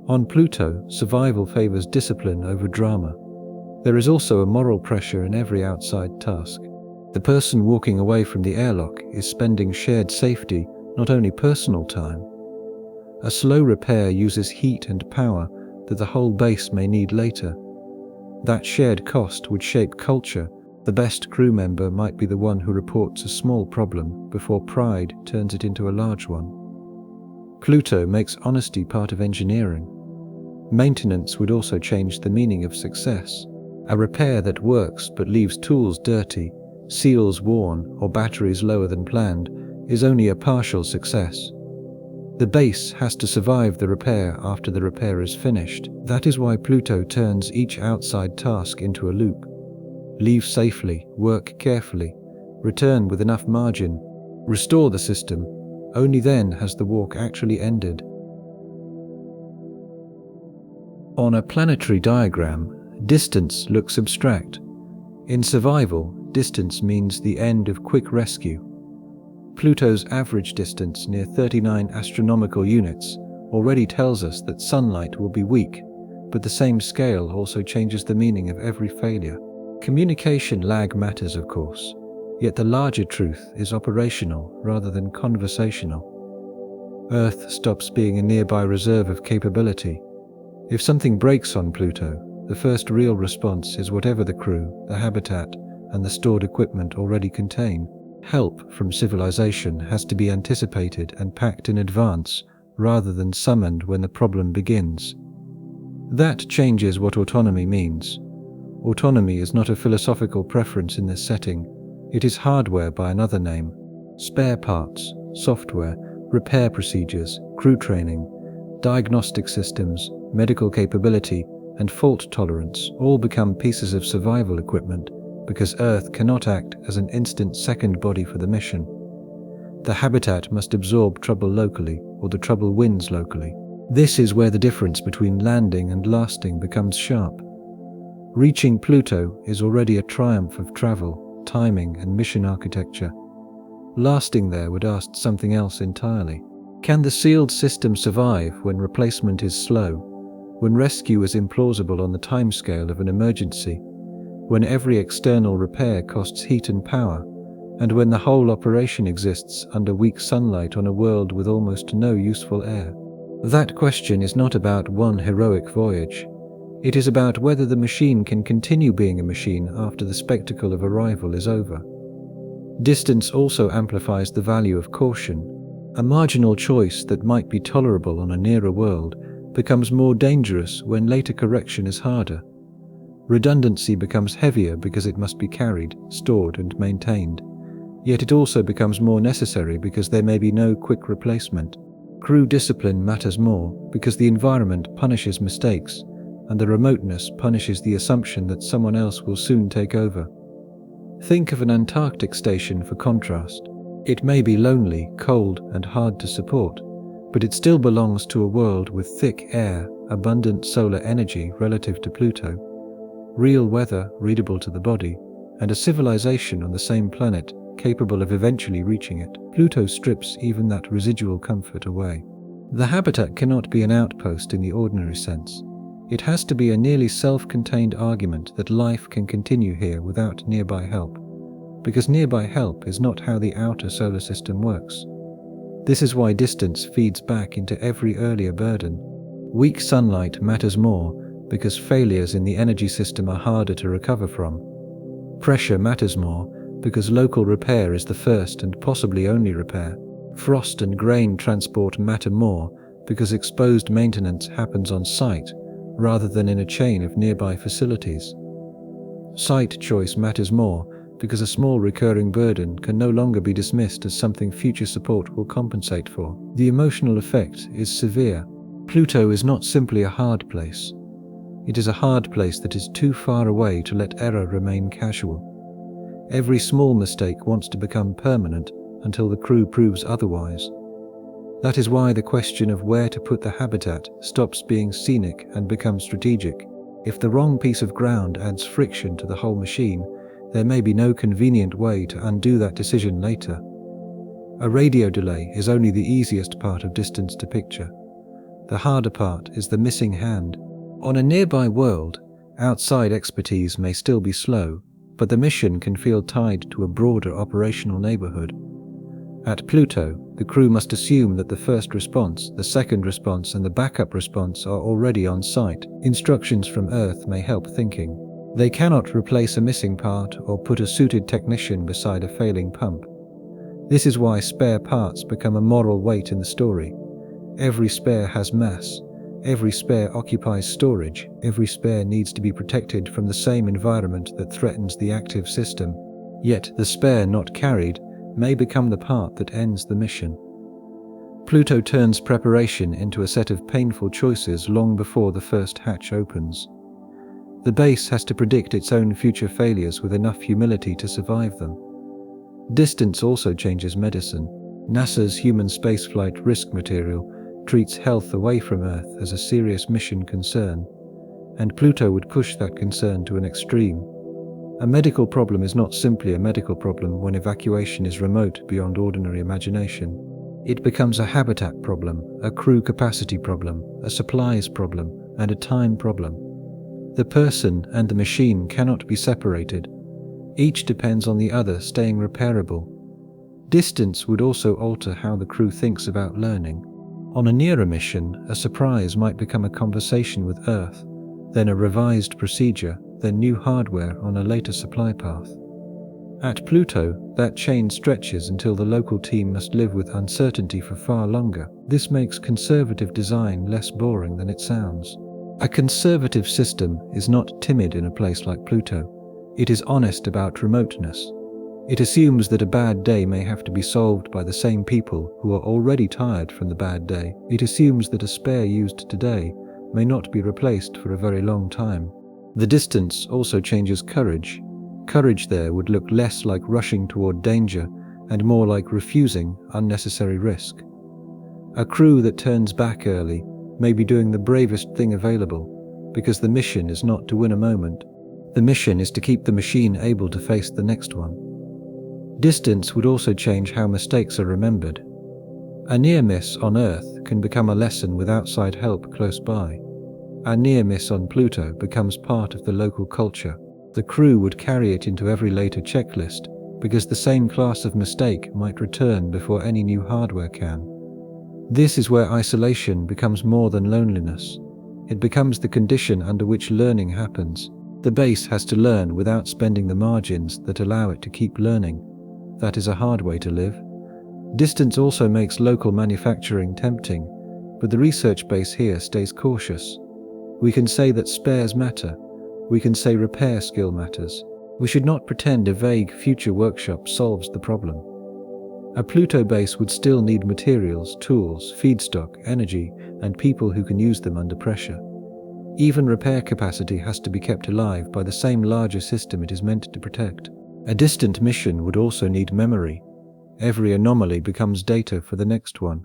On Pluto, survival favors discipline over drama. There is also a moral pressure in every outside task. The person walking away from the airlock is spending shared safety, not only personal time. A slow repair uses heat and power that the whole base may need later. That shared cost would shape culture. The best crew member might be the one who reports a small problem before pride turns it into a large one. Pluto makes honesty part of engineering. Maintenance would also change the meaning of success. A repair that works but leaves tools dirty, seals worn, or batteries lower than planned is only a partial success. The base has to survive the repair after the repair is finished. That is why Pluto turns each outside task into a loop. Leave safely, work carefully, return with enough margin, restore the system. Only then has the walk actually ended. On a planetary diagram, distance looks abstract. In survival, distance means the end of quick rescue. Pluto's average distance, near 39 astronomical units, already tells us that sunlight will be weak, but the same scale also changes the meaning of every failure. Communication lag matters, of course, yet the larger truth is operational rather than conversational. Earth stops being a nearby reserve of capability. If something breaks on Pluto, the first real response is whatever the crew, the habitat, and the stored equipment already contain. Help from civilization has to be anticipated and packed in advance rather than summoned when the problem begins. That changes what autonomy means. Autonomy is not a philosophical preference in this setting. It is hardware by another name. Spare parts, software, repair procedures, crew training, diagnostic systems, medical capability, and fault tolerance all become pieces of survival equipment because Earth cannot act as an instant second body for the mission. The habitat must absorb trouble locally, or the trouble wins locally. This is where the difference between landing and lasting becomes sharp. Reaching Pluto is already a triumph of travel, timing, and mission architecture. Lasting there would ask something else entirely. Can the sealed system survive when replacement is slow, when rescue is implausible on the timescale of an emergency, when every external repair costs heat and power, and when the whole operation exists under weak sunlight on a world with almost no useful air? That question is not about one heroic voyage. It is about whether the machine can continue being a machine after the spectacle of arrival is over. Distance also amplifies the value of caution. A marginal choice that might be tolerable on a nearer world becomes more dangerous when later correction is harder. Redundancy becomes heavier because it must be carried, stored, and maintained. Yet it also becomes more necessary because there may be no quick replacement. Crew discipline matters more because the environment punishes mistakes, and the remoteness punishes the assumption that someone else will soon take over. Think of an Antarctic station for contrast. It may be lonely, cold, and hard to support, but it still belongs to a world with thick air, abundant solar energy relative to Pluto, real weather readable to the body, and a civilization on the same planet capable of eventually reaching it. Pluto strips even that residual comfort away. The habitat cannot be an outpost in the ordinary sense. It has to be a nearly self-contained argument that life can continue here without nearby help, because nearby help is not how the outer solar system works. This is why distance feeds back into every earlier burden. Weak sunlight matters more because failures in the energy system are harder to recover from. Pressure matters more because local repair is the first and possibly only repair. Frost and grain transport matter more because exposed maintenance happens on site rather than in a chain of nearby facilities. Site choice matters more because a small recurring burden can no longer be dismissed as something future support will compensate for. The emotional effect is severe. Pluto is not simply a hard place. It is a hard place that is too far away to let error remain casual. Every small mistake wants to become permanent until the crew proves otherwise. That is why the question of where to put the habitat stops being scenic and becomes strategic. If the wrong piece of ground adds friction to the whole machine, there may be no convenient way to undo that decision later. A radio delay is only the easiest part of distance to picture. The harder part is the missing hand. On a nearby world, outside expertise may still be slow, but the mission can feel tied to a broader operational neighborhood. At Pluto, the crew must assume that the first response, the second response, and the backup response are already on site. Instructions from Earth may help thinking. They cannot replace a missing part or put a suited technician beside a failing pump. This is why spare parts become a moral weight in the story. Every spare has mass. Every spare occupies storage. Every spare needs to be protected from the same environment that threatens the active system. Yet the spare not carried may become the part that ends the mission. Pluto turns preparation into a set of painful choices long before the first hatch opens. The base has to predict its own future failures with enough humility to survive them. Distance also changes medicine. NASA's human spaceflight risk material treats health away from Earth as a serious mission concern, and Pluto would push that concern to an extreme. A medical problem is not simply a medical problem when evacuation is remote beyond ordinary imagination. It becomes a habitat problem, a crew capacity problem, a supplies problem, and a time problem. The person and the machine cannot be separated. Each depends on the other staying repairable. Distance would also alter how the crew thinks about learning. On a nearer mission, a surprise might become a conversation with Earth, then a revised procedure, then new hardware on a later supply path. At Pluto, that chain stretches until the local team must live with uncertainty for far longer. This makes conservative design less boring than it sounds. A conservative system is not timid in a place like Pluto. It is honest about remoteness. It assumes that a bad day may have to be solved by the same people who are already tired from the bad day. It assumes that a spare used today may not be replaced for a very long time. The distance also changes courage. Courage there would look less like rushing toward danger and more like refusing unnecessary risk. A crew that turns back early may be doing the bravest thing available, because the mission is not to win a moment. The mission is to keep the machine able to face the next one. Distance would also change how mistakes are remembered. A near miss on Earth can become a lesson with outside help close by. A near miss on Pluto becomes part of the local culture. The crew would carry it into every later checklist, because the same class of mistake might return before any new hardware can. This is where isolation becomes more than loneliness. It becomes the condition under which learning happens. The base has to learn without spending the margins that allow it to keep learning. That is a hard way to live. Distance also makes local manufacturing tempting, but the research base here stays cautious. We can say that spares matter. We can say repair skill matters. We should not pretend a vague future workshop solves the problem. A Pluto base would still need materials, tools, feedstock, energy, and people who can use them under pressure. Even repair capacity has to be kept alive by the same larger system it is meant to protect. A distant mission would also need memory. Every anomaly becomes data for the next one.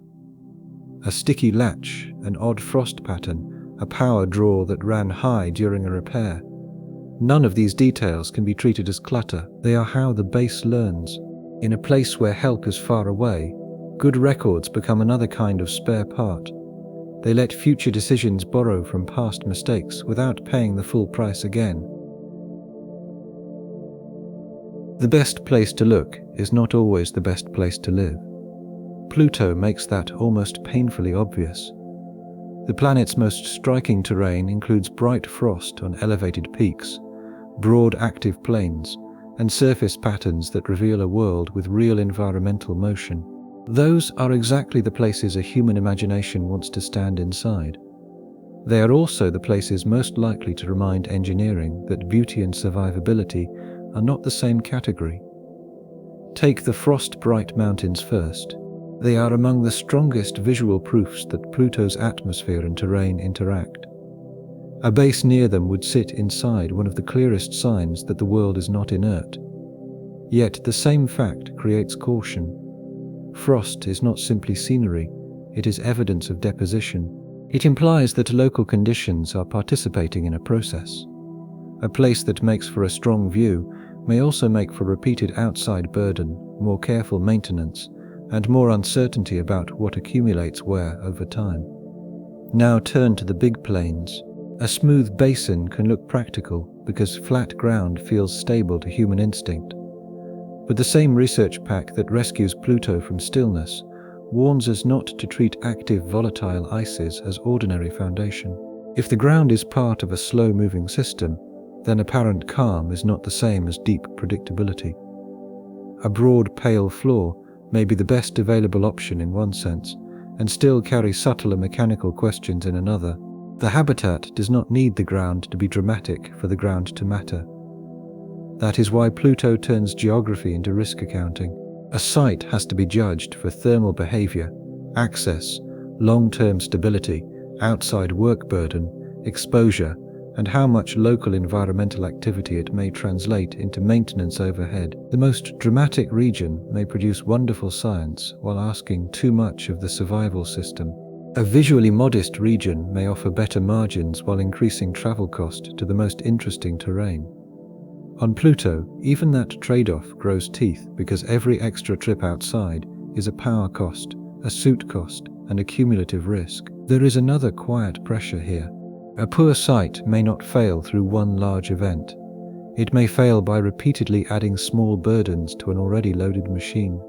A sticky latch, an odd frost pattern, a power draw that ran high during a repair. None of these details can be treated as clutter. They are how the base learns. In a place where help is far away, good records become another kind of spare part. They let future decisions borrow from past mistakes without paying the full price again. The best place to look is not always the best place to live. Pluto makes that almost painfully obvious. The planet's most striking terrain includes bright frost on elevated peaks, broad active plains, and surface patterns that reveal a world with real environmental motion. Those are exactly the places a human imagination wants to stand inside. They are also the places most likely to remind engineering that beauty and survivability are not the same category. Take the frost-bright mountains first. They are among the strongest visual proofs that Pluto's atmosphere and terrain interact. A base near them would sit inside one of the clearest signs that the world is not inert. Yet the same fact creates caution. Frost is not simply scenery, it is evidence of deposition. It implies that local conditions are participating in a process. A place that makes for a strong view may also make for repeated outside burden, more careful maintenance, and more uncertainty about what accumulates where over time. Now turn to the big plains. A smooth basin can look practical because flat ground feels stable to human instinct. But the same research pack that rescues Pluto from stillness warns us not to treat active volatile ices as ordinary foundation. If the ground is part of a slow-moving system, then apparent calm is not the same as deep predictability. A broad, pale floor may be the best available option in one sense, and still carry subtler mechanical questions in another. The habitat does not need the ground to be dramatic for the ground to matter. That is why Pluto turns geography into risk accounting. A site has to be judged for thermal behavior, access, long-term stability, outside work burden, exposure, and how much local environmental activity it may translate into maintenance overhead. The most dramatic region may produce wonderful science while asking too much of the survival system. A visually modest region may offer better margins while increasing travel cost to the most interesting terrain. On Pluto, even that trade-off grows teeth because every extra trip outside is a power cost, a suit cost, and a cumulative risk. There is another quiet pressure here. A poor site may not fail through one large event. It may fail by repeatedly adding small burdens to an already loaded machine.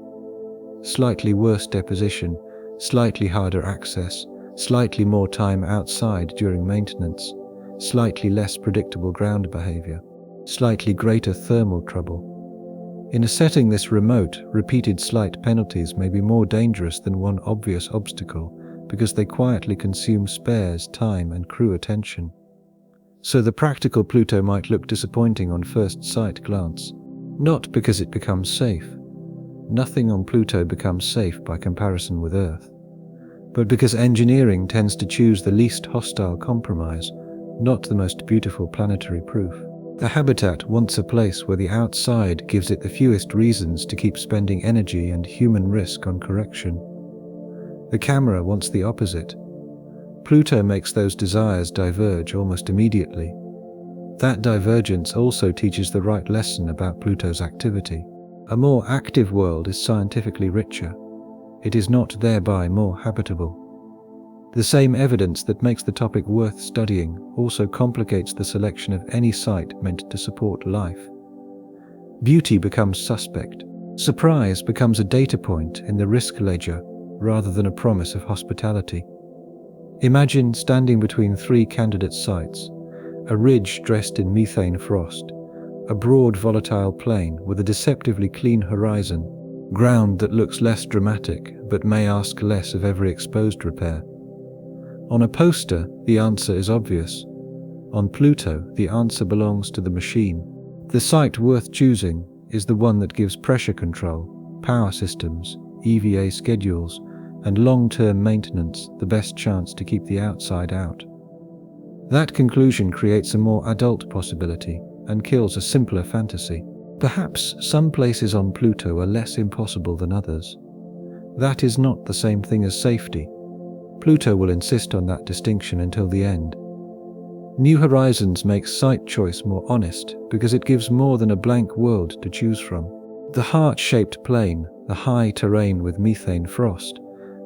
Slightly worse deposition, slightly harder access, slightly more time outside during maintenance, slightly less predictable ground behavior, slightly greater thermal trouble. In a setting this remote, repeated slight penalties may be more dangerous than one obvious obstacle because they quietly consume spares, time, and crew attention. So the practical Pluto might look disappointing on first sight glance, not because it becomes safe. Nothing on Pluto becomes safe by comparison with Earth, but because engineering tends to choose the least hostile compromise, not the most beautiful planetary proof. The habitat wants a place where the outside gives it the fewest reasons to keep spending energy and human risk on correction. The camera wants the opposite. Pluto makes those desires diverge almost immediately. That divergence also teaches the right lesson about Pluto's activity. A more active world is scientifically richer. It is not thereby more habitable. The same evidence that makes the topic worth studying also complicates the selection of any site meant to support life. Beauty becomes suspect. Surprise becomes a data point in the risk ledger rather than a promise of hospitality. Imagine standing between three candidate sites: a ridge dressed in methane frost, a broad volatile plain with a deceptively clean horizon, ground that looks less dramatic but may ask less of every exposed repair. On a poster, the answer is obvious. On Pluto, the answer belongs to the machine. The site worth choosing is the one that gives pressure control, power systems, EVA schedules, and long-term maintenance the best chance to keep the outside out. That conclusion creates a more adult possibility and kills a simpler fantasy. Perhaps some places on Pluto are less impossible than others. That is not the same thing as safety. Pluto will insist on that distinction until the end. New Horizons makes site choice more honest because it gives more than a blank world to choose from. The heart-shaped plain, the high terrain with methane frost,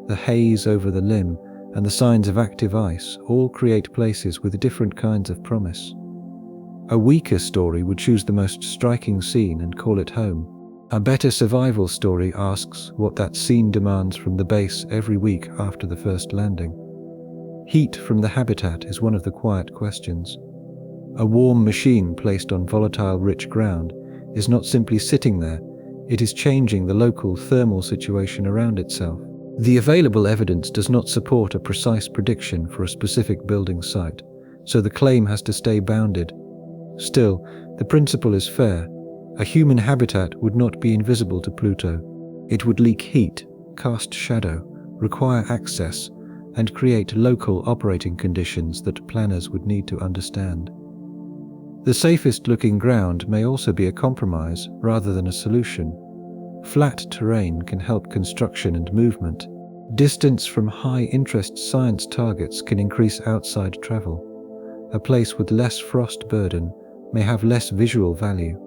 the haze over the limb, and the signs of active ice all create places with different kinds of promise. A weaker story would choose the most striking scene and call it home. A better survival story asks what that scene demands from the base every week after the first landing. Heat from the habitat is one of the quiet questions. A warm machine placed on volatile rich ground is not simply sitting there, it is changing the local thermal situation around itself. The available evidence does not support a precise prediction for a specific building site, so the claim has to stay bounded. Still, the principle is fair. A human habitat would not be invisible to Pluto. It would leak heat, cast shadow, require access, and create local operating conditions that planners would need to understand. The safest looking ground may also be a compromise rather than a solution. Flat terrain can help construction and movement. Distance from high-interest science targets can increase outside travel. A place with less frost burden may have less visual value.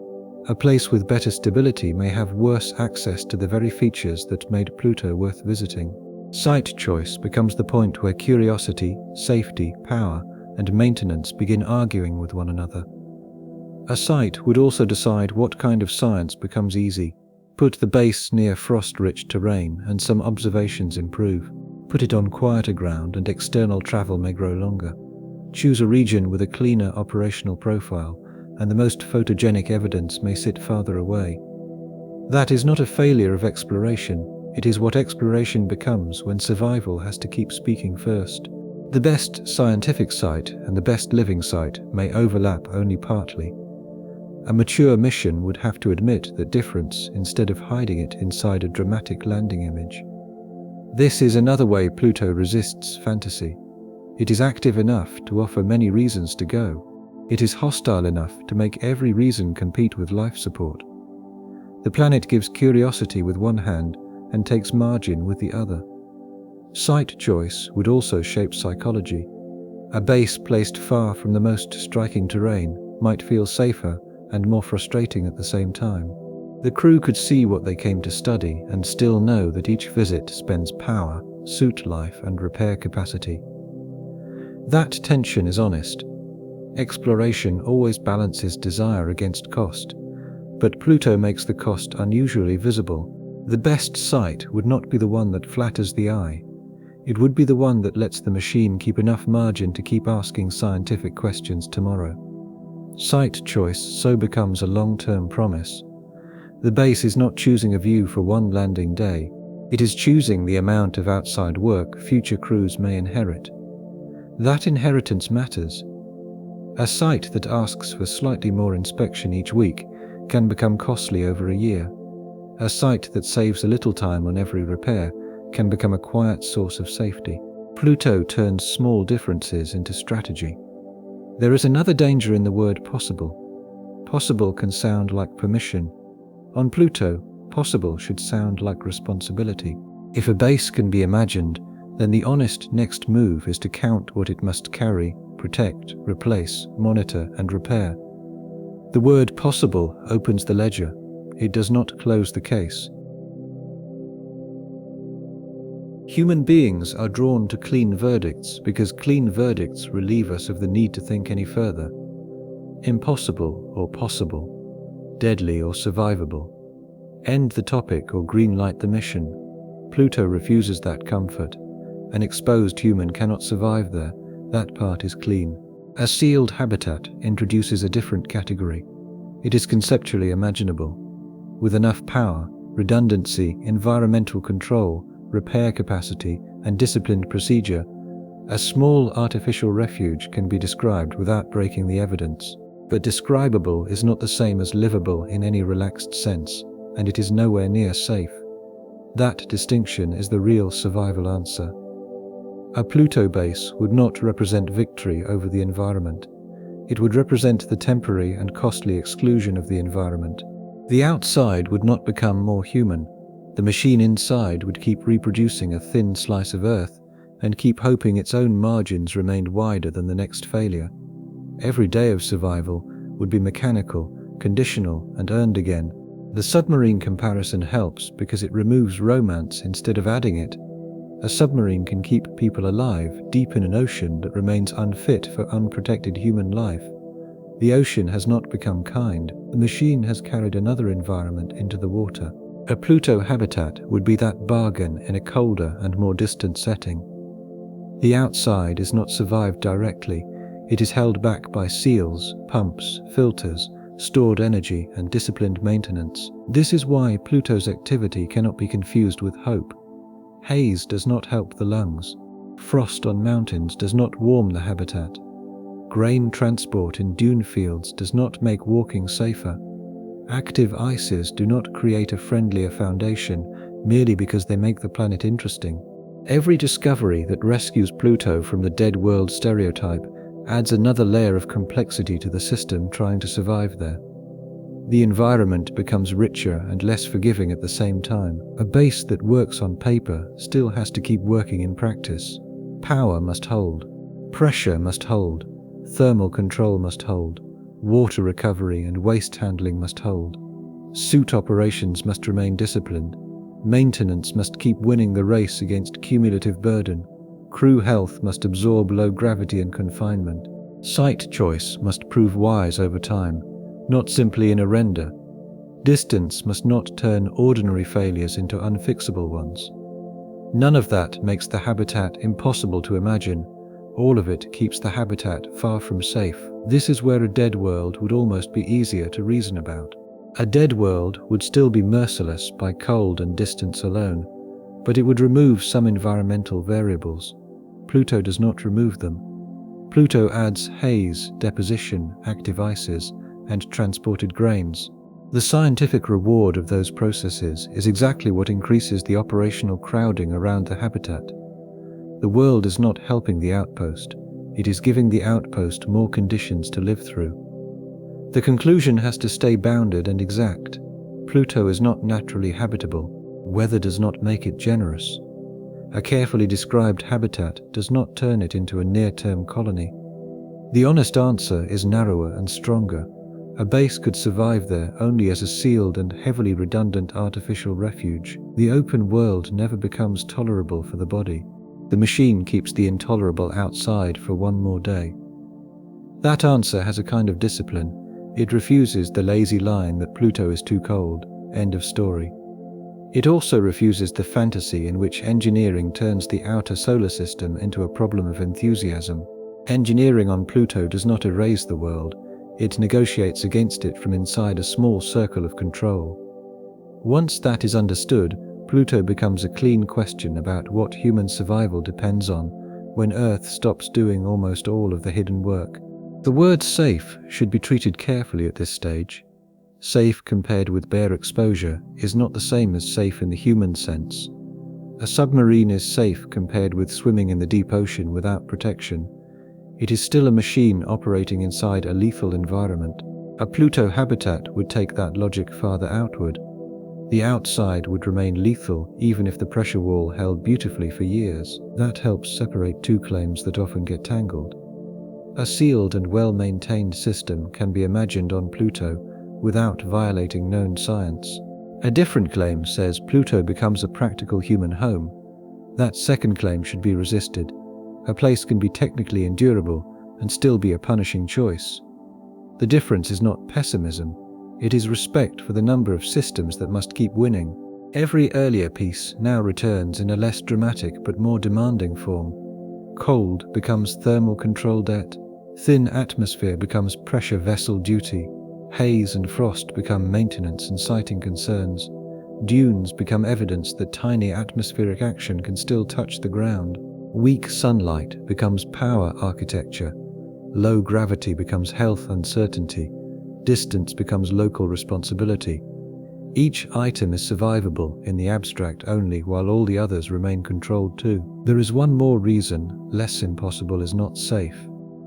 A place with better stability may have worse access to the very features that made Pluto worth visiting. Site choice becomes the point where curiosity, safety, power, and maintenance begin arguing with one another. A site would also decide what kind of science becomes easy. Put the base near frost-rich terrain and some observations improve. Put it on quieter ground and external travel may grow longer. Choose a region with a cleaner operational profile and the most photogenic evidence may sit farther away. That is not a failure of exploration. It is what exploration becomes when survival has to keep speaking first. The best scientific site and the best living site may overlap only partly. A mature mission would have to admit that difference instead of hiding it inside a dramatic landing image. This is another way Pluto resists fantasy. It is active enough to offer many reasons to go. It is hostile enough to make every reason compete with life support. The planet gives curiosity with one hand and takes margin with the other. Site choice would also shape psychology. A base placed far from the most striking terrain might feel safer and more frustrating at the same time. The crew could see what they came to study and still know that each visit spends power, suit life, and repair capacity. That tension is honest. Exploration always balances desire against cost, but Pluto makes the cost unusually visible. The best site would not be the one that flatters the eye. It would be the one that lets the machine keep enough margin to keep asking scientific questions tomorrow. Site choice so becomes a long-term promise. The base is not choosing a view for one landing day. It is choosing the amount of outside work future crews may inherit. That inheritance matters. A site that asks for slightly more inspection each week can become costly over a year. A site that saves a little time on every repair can become a quiet source of safety. Pluto turns small differences into strategy. There is another danger in the word possible. Possible can sound like permission. On Pluto, possible should sound like responsibility. If a base can be imagined, then the honest next move is to count what it must carry, protect, replace, monitor, and repair. The word possible opens the ledger. It does not close the case. Human beings are drawn to clean verdicts because clean verdicts relieve us of the need to think any further. Impossible or possible, deadly or survivable. End the topic or green-light the mission. Pluto refuses that comfort. An exposed human cannot survive there. That part is clean. A sealed habitat introduces a different category. It is conceptually imaginable. With enough power, redundancy, environmental control, repair capacity, and disciplined procedure, a small artificial refuge can be described without breaking the evidence. But describable is not the same as livable in any relaxed sense, and it is nowhere near safe. That distinction is the real survival answer. A Pluto base would not represent victory over the environment. It would represent the temporary and costly exclusion of the environment. The outside would not become more human. The machine inside would keep reproducing a thin slice of Earth and keep hoping its own margins remained wider than the next failure. Every day of survival would be mechanical, conditional, and earned again. The submarine comparison helps because it removes romance instead of adding it. A submarine can keep people alive deep in an ocean that remains unfit for unprotected human life. The ocean has not become kind. The machine has carried another environment into the water. A Pluto habitat would be that bargain in a colder and more distant setting. The outside is not survived directly. It is held back by seals, pumps, filters, stored energy, and disciplined maintenance. This is why Pluto's activity cannot be confused with hope. Haze does not help the lungs. Frost on mountains does not warm the habitat. Grain transport in dune fields does not make walking safer. Active ices do not create a friendlier foundation merely because they make the planet interesting. Every discovery that rescues Pluto from the dead world stereotype adds another layer of complexity to the system trying to survive there. The environment becomes richer and less forgiving at the same time. A base that works on paper still has to keep working in practice. Power must hold. Pressure must hold. Thermal control must hold. Water recovery and waste handling must hold. Suit operations must remain disciplined. Maintenance must keep winning the race against cumulative burden. Crew health must absorb low gravity and confinement. Site choice must prove wise over time, not simply in a render. Distance must not turn ordinary failures into unfixable ones. None of that makes the habitat impossible to imagine. All of it keeps the habitat far from safe. This is where a dead world would almost be easier to reason about. A dead world would still be merciless by cold and distance alone, but it would remove some environmental variables. Pluto does not remove them. Pluto adds haze, deposition, active ices, and transported grains. The scientific reward of those processes is exactly what increases the operational crowding around the habitat. The world is not helping the outpost. It is giving the outpost more conditions to live through. The conclusion has to stay bounded and exact. Pluto is not naturally habitable. Weather does not make it generous. A carefully described habitat does not turn it into a near-term colony. The honest answer is narrower and stronger. A base could survive there only as a sealed and heavily redundant artificial refuge. The open world never becomes tolerable for the body. The machine keeps the intolerable outside for one more day. That answer has a kind of discipline. It refuses the lazy line that Pluto is too cold. End of story. It also refuses the fantasy in which engineering turns the outer solar system into a problem of enthusiasm. Engineering on Pluto does not erase the world. It negotiates against it from inside a small circle of control. Once that is understood, Pluto becomes a clean question about what human survival depends on when Earth stops doing almost all of the hidden work. The word safe should be treated carefully at this stage. Safe compared with bare exposure is not the same as safe in the human sense. A submarine is safe compared with swimming in the deep ocean without protection. It is still a machine operating inside a lethal environment. A Pluto habitat would take that logic farther outward. The outside would remain lethal even if the pressure wall held beautifully for years. That helps separate two claims that often get tangled. A sealed and well-maintained system can be imagined on Pluto without violating known science. A different claim says Pluto becomes a practical human home. That second claim should be resisted. A place can be technically endurable and still be a punishing choice. The difference is not pessimism, it is respect for the number of systems that must keep winning. Every earlier piece now returns in a less dramatic but more demanding form. Cold becomes thermal control debt. Thin atmosphere becomes pressure vessel duty. Haze and frost become maintenance and sighting concerns. Dunes become evidence that tiny atmospheric action can still touch the ground. Weak sunlight becomes power architecture. Low gravity becomes health uncertainty. Distance becomes local responsibility. Each item is survivable in the abstract only, while all the others remain controlled too. There is one more reason less impossible is not safe.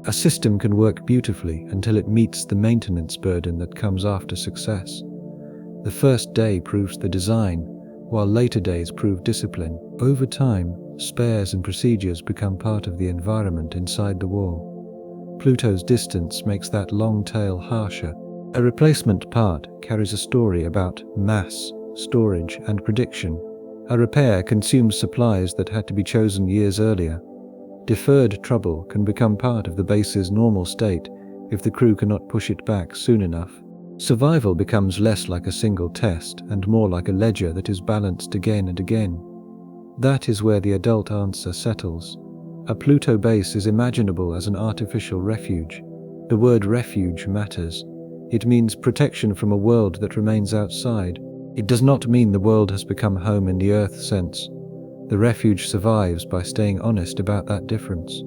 A system can work beautifully until it meets the maintenance burden that comes after success. The first day proves the design, while later days prove discipline. Over time, spares and procedures become part of the environment inside the wall. Pluto's distance makes that long tail harsher. A replacement part carries a story about mass, storage, and prediction. A repair consumes supplies that had to be chosen years earlier. Deferred trouble can become part of the base's normal state if the crew cannot push it back soon enough. Survival becomes less like a single test and more like a ledger that is balanced again and again. That is where the adult answer settles. A Pluto base is imaginable as an artificial refuge. The word refuge matters. It means protection from a world that remains outside. It does not mean the world has become home in the Earth sense. The refuge survives by staying honest about that difference.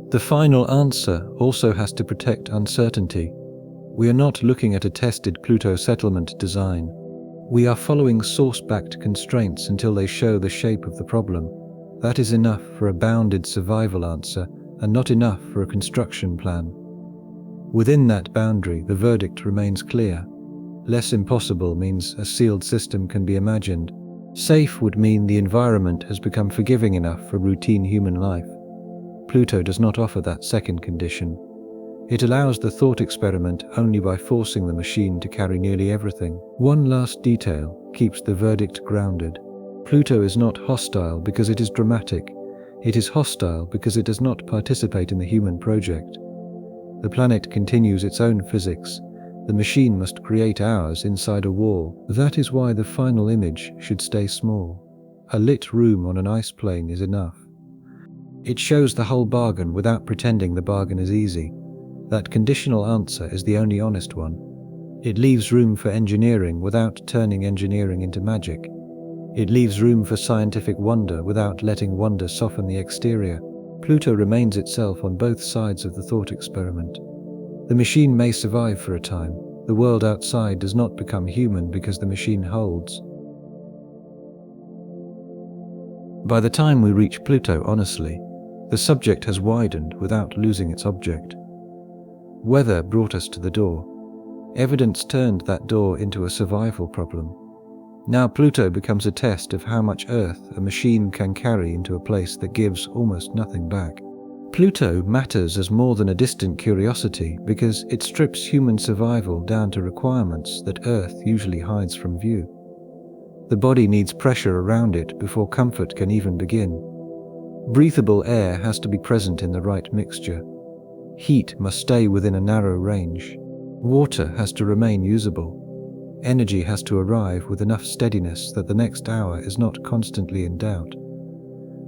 The final answer also has to protect uncertainty. We are not looking at a tested Pluto settlement design. We are following source-backed constraints until they show the shape of the problem. That is enough for a bounded survival answer and not enough for a construction plan. Within that boundary, the verdict remains clear. Less impossible means a sealed system can be imagined. Safe would mean the environment has become forgiving enough for routine human life. Pluto does not offer that second condition. It allows the thought experiment only by forcing the machine to carry nearly everything. One last detail keeps the verdict grounded. Pluto is not hostile because it is dramatic. It is hostile because it does not participate in the human project. The planet continues its own physics. The machine must create ours inside a wall. That is why the final image should stay small. A lit room on an ice plane is enough. It shows the whole bargain without pretending the bargain is easy. That conditional answer is the only honest one. It leaves room for engineering without turning engineering into magic. It leaves room for scientific wonder without letting wonder soften the exterior. Pluto remains itself on both sides of the thought experiment. The machine may survive for a time. The world outside does not become human because the machine holds. By the time we reach Pluto, honestly, the subject has widened without losing its object. Weather brought us to the door. Evidence turned that door into a survival problem. Now Pluto becomes a test of how much Earth a machine can carry into a place that gives almost nothing back. Pluto matters as more than a distant curiosity because it strips human survival down to requirements that Earth usually hides from view. The body needs pressure around it before comfort can even begin. Breathable air has to be present in the right mixture. Heat must stay within a narrow range. Water has to remain usable. Energy has to arrive with enough steadiness that the next hour is not constantly in doubt.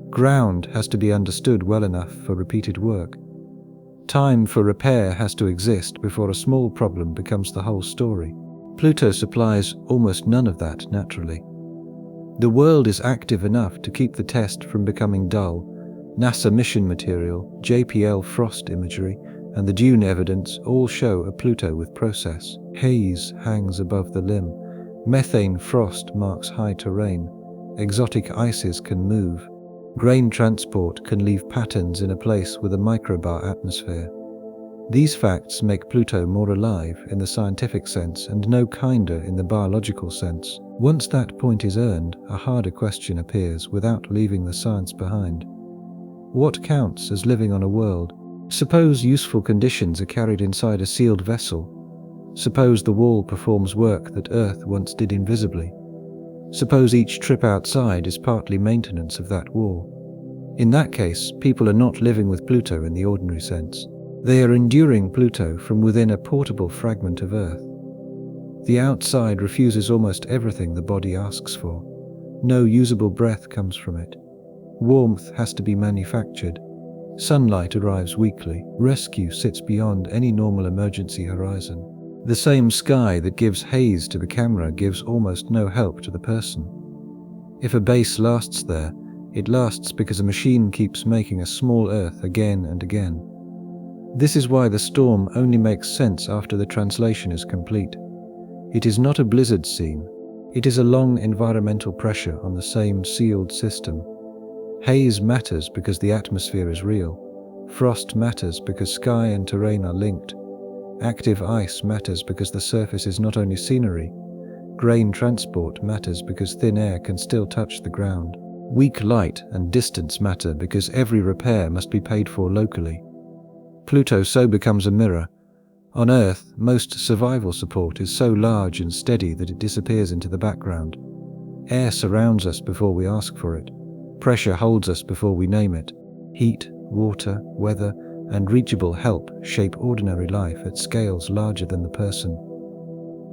Ground has to be understood well enough for repeated work. Time for repair has to exist before a small problem becomes the whole story. Pluto supplies almost none of that naturally. The world is active enough to keep the test from becoming dull. NASA mission material, JPL frost imagery, and the dune evidence all show a Pluto with process. Haze hangs above the limb. Methane frost marks high terrain. Exotic ices can move. Grain transport can leave patterns in a place with a microbar atmosphere. These facts make Pluto more alive in the scientific sense and no kinder in the biological sense. Once that point is earned, a harder question appears without leaving the science behind. What counts as living on a world? Suppose useful conditions are carried inside a sealed vessel. Suppose the wall performs work that Earth once did invisibly. Suppose each trip outside is partly maintenance of that wall. In that case, people are not living with Pluto in the ordinary sense. They are enduring Pluto from within a portable fragment of Earth. The outside refuses almost everything the body asks for. No usable breath comes from it. Warmth has to be manufactured. Sunlight arrives weekly. Rescue sits beyond any normal emergency horizon. The same sky that gives haze to the camera gives almost no help to the person. If a base lasts there, it lasts because a machine keeps making a small Earth again and again. This is why the storm only makes sense after the translation is complete. It is not a blizzard scene. It is a long environmental pressure on the same sealed system. Haze matters because the atmosphere is real. Frost matters because sky and terrain are linked. Active ice matters because the surface is not only scenery. Grain transport matters because thin air can still touch the ground. Weak light and distance matter because every repair must be paid for locally. Pluto so becomes a mirror. On Earth, most survival support is so large and steady that it disappears into the background. Air surrounds us before we ask for it. Pressure holds us before we name it. Heat, water, weather, and reachable help shape ordinary life at scales larger than the person.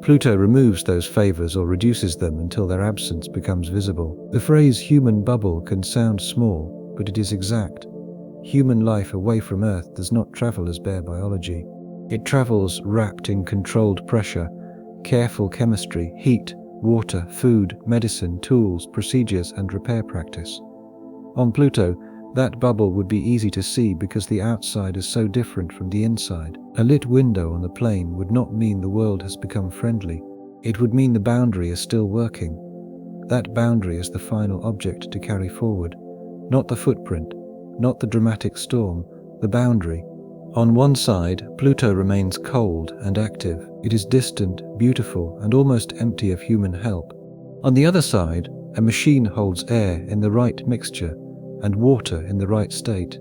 Pluto removes those favors or reduces them until their absence becomes visible. The phrase human bubble can sound small, but it is exact. Human life away from Earth does not travel as bare biology. It travels wrapped in controlled pressure, careful chemistry, heat, water, food, medicine, tools, procedures, and repair practice. On Pluto, that bubble would be easy to see because the outside is so different from the inside. A lit window on the plane would not mean the world has become friendly. It would mean the boundary is still working. That boundary is the final object to carry forward, not the footprint, not the dramatic storm, the boundary. On one side, Pluto remains cold and active. It is distant, beautiful, and almost empty of human help. On the other side, a machine holds air in the right mixture and water in the right state.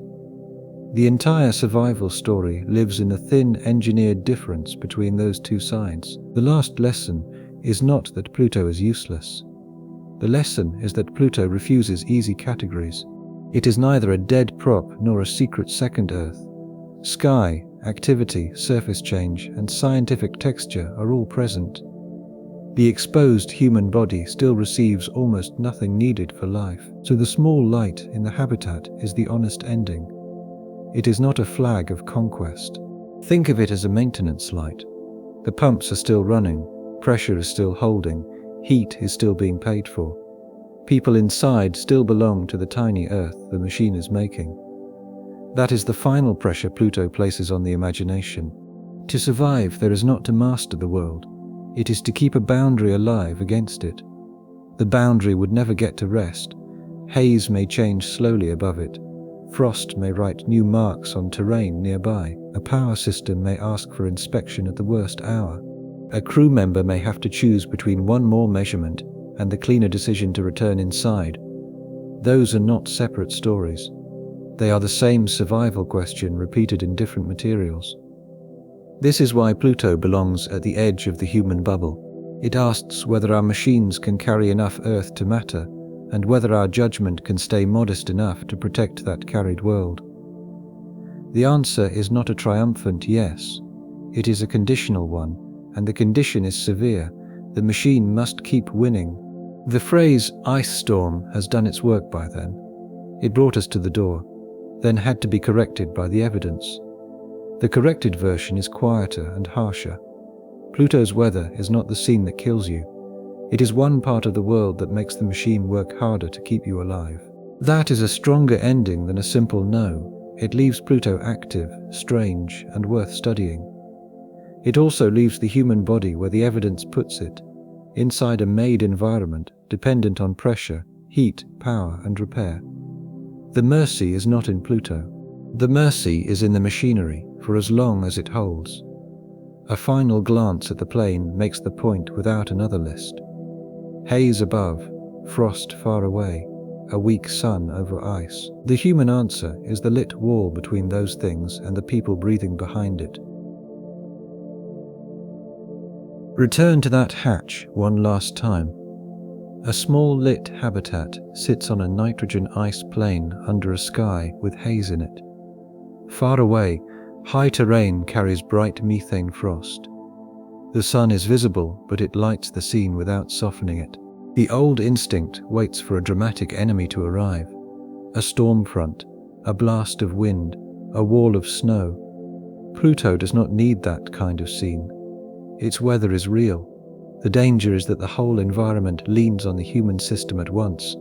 The entire survival story lives in the thin engineered difference between those two sides. The last lesson is not that Pluto is useless. The lesson is that Pluto refuses easy categories. It is neither a dead prop nor a secret second Earth. Sky, activity, surface change, and scientific texture are all present. The exposed human body still receives almost nothing needed for life, so the small light in the habitat is the honest ending. It is not a flag of conquest. Think of it as a maintenance light. The pumps are still running, pressure is still holding, heat is still being paid for. People inside still belong to the tiny Earth the machine is making. That is the final pressure Pluto places on the imagination. To survive, there is not to master the world. It is to keep a boundary alive against it. The boundary would never get to rest. Haze may change slowly above it. Frost may write new marks on terrain nearby. A power system may ask for inspection at the worst hour. A crew member may have to choose between one more measurement and the cleaner decision to return inside. Those are not separate stories. They are the same survival question repeated in different materials. This is why Pluto belongs at the edge of the human bubble. It asks whether our machines can carry enough Earth to matter, and whether our judgment can stay modest enough to protect that carried world. The answer is not a triumphant yes. It is a conditional one, and the condition is severe. The machine must keep winning. The phrase ice storm has done its work by then. It brought us to the door, then had to be corrected by the evidence. The corrected version is quieter and harsher. Pluto's weather is not the scene that kills you. It is one part of the world that makes the machine work harder to keep you alive. That is a stronger ending than a simple no. It leaves Pluto active, strange, and worth studying. It also leaves the human body where the evidence puts it, inside a made environment dependent on pressure, heat, power, and repair. The mercy is not in Pluto. The mercy is in the machinery, for as long as it holds. A final glance at the plane makes the point without another list. Haze above, frost far away, a weak sun over ice. The human answer is the lit wall between those things and the people breathing behind it. Return to that hatch one last time. A small lit habitat sits on a nitrogen ice plain under a sky with haze in it. Far away, high terrain carries bright methane frost. The sun is visible, but it lights the scene without softening it. The old instinct waits for a dramatic enemy to arrive. A storm front, a blast of wind, a wall of snow. Pluto does not need that kind of scene. Its weather is real. The danger is that the whole environment leans on the human system at once.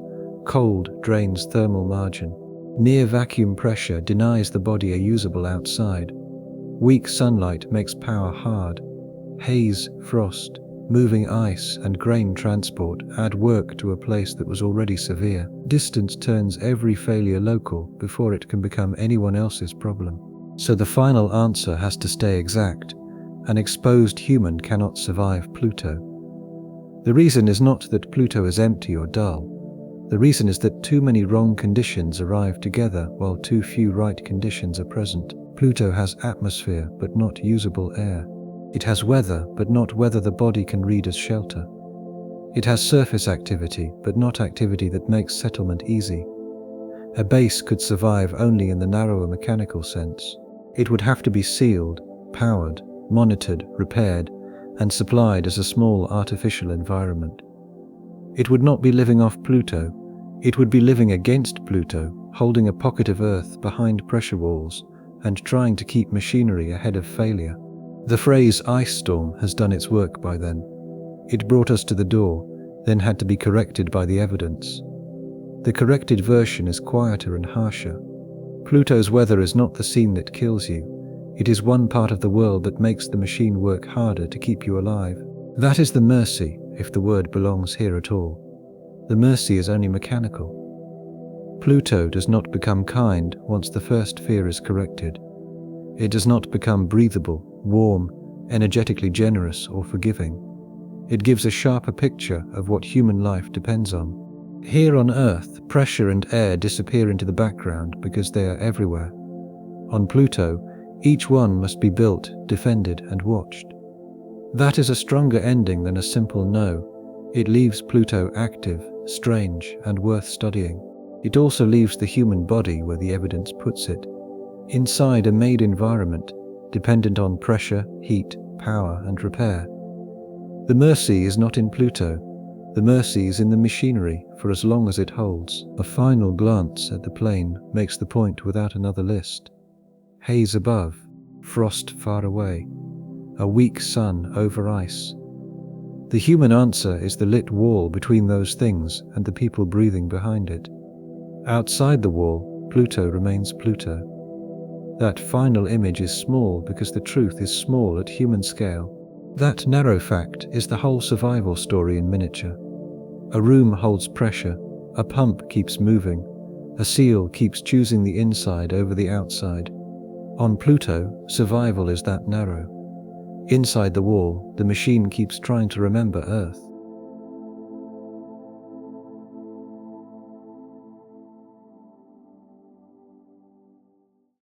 Cold drains thermal margin. Near vacuum pressure denies the body a usable outside. Weak sunlight makes power hard. Haze, frost, moving ice, and grain transport add work to a place that was already severe. Distance turns every failure local before it can become anyone else's problem. So the final answer has to stay exact. An exposed human cannot survive Pluto. The reason is not that Pluto is empty or dull. The reason is that too many wrong conditions arrive together while too few right conditions are present. Pluto has atmosphere but not usable air. It has weather but not weather the body can read as shelter. It has surface activity but not activity that makes settlement easy. A base could survive only in the narrower mechanical sense. It would have to be sealed, powered, monitored, repaired, and supplied as a small artificial environment. It would not be living off Pluto, it would be living against Pluto, holding a pocket of Earth behind pressure walls and trying to keep machinery ahead of failure. The phrase ice storm has done its work by then. It brought us to the door, then had to be corrected by the evidence. The corrected version is quieter and harsher. Pluto's weather is not the scene that kills you. It is one part of the world that makes the machine work harder to keep you alive. That is the mercy, if the word belongs here at all. The mercy is only mechanical. Pluto does not become kind once the first fear is corrected. It does not become breathable, warm, energetically generous or forgiving. It gives a sharper picture of what human life depends on. Here on Earth, pressure and air disappear into the background because they are everywhere. On Pluto, each one must be built, defended, and watched. That is a stronger ending than a simple no. It leaves Pluto active, strange, and worth studying. It also leaves the human body where the evidence puts it, inside a made environment, dependent on pressure, heat, power, and repair. The mercy is not in Pluto. The mercy is in the machinery for as long as it holds. A final glance at the plane makes the point without another list. Haze above, frost far away, a weak sun over ice. The human answer is the lit wall between those things and the people breathing behind it. Outside the wall, Pluto remains Pluto. That final image is small because the truth is small at human scale. That narrow fact is the whole survival story in miniature. A room holds pressure, a pump keeps moving, a seal keeps choosing the inside over the outside. On Pluto, survival is that narrow. Inside the wall, the machine keeps trying to remember Earth.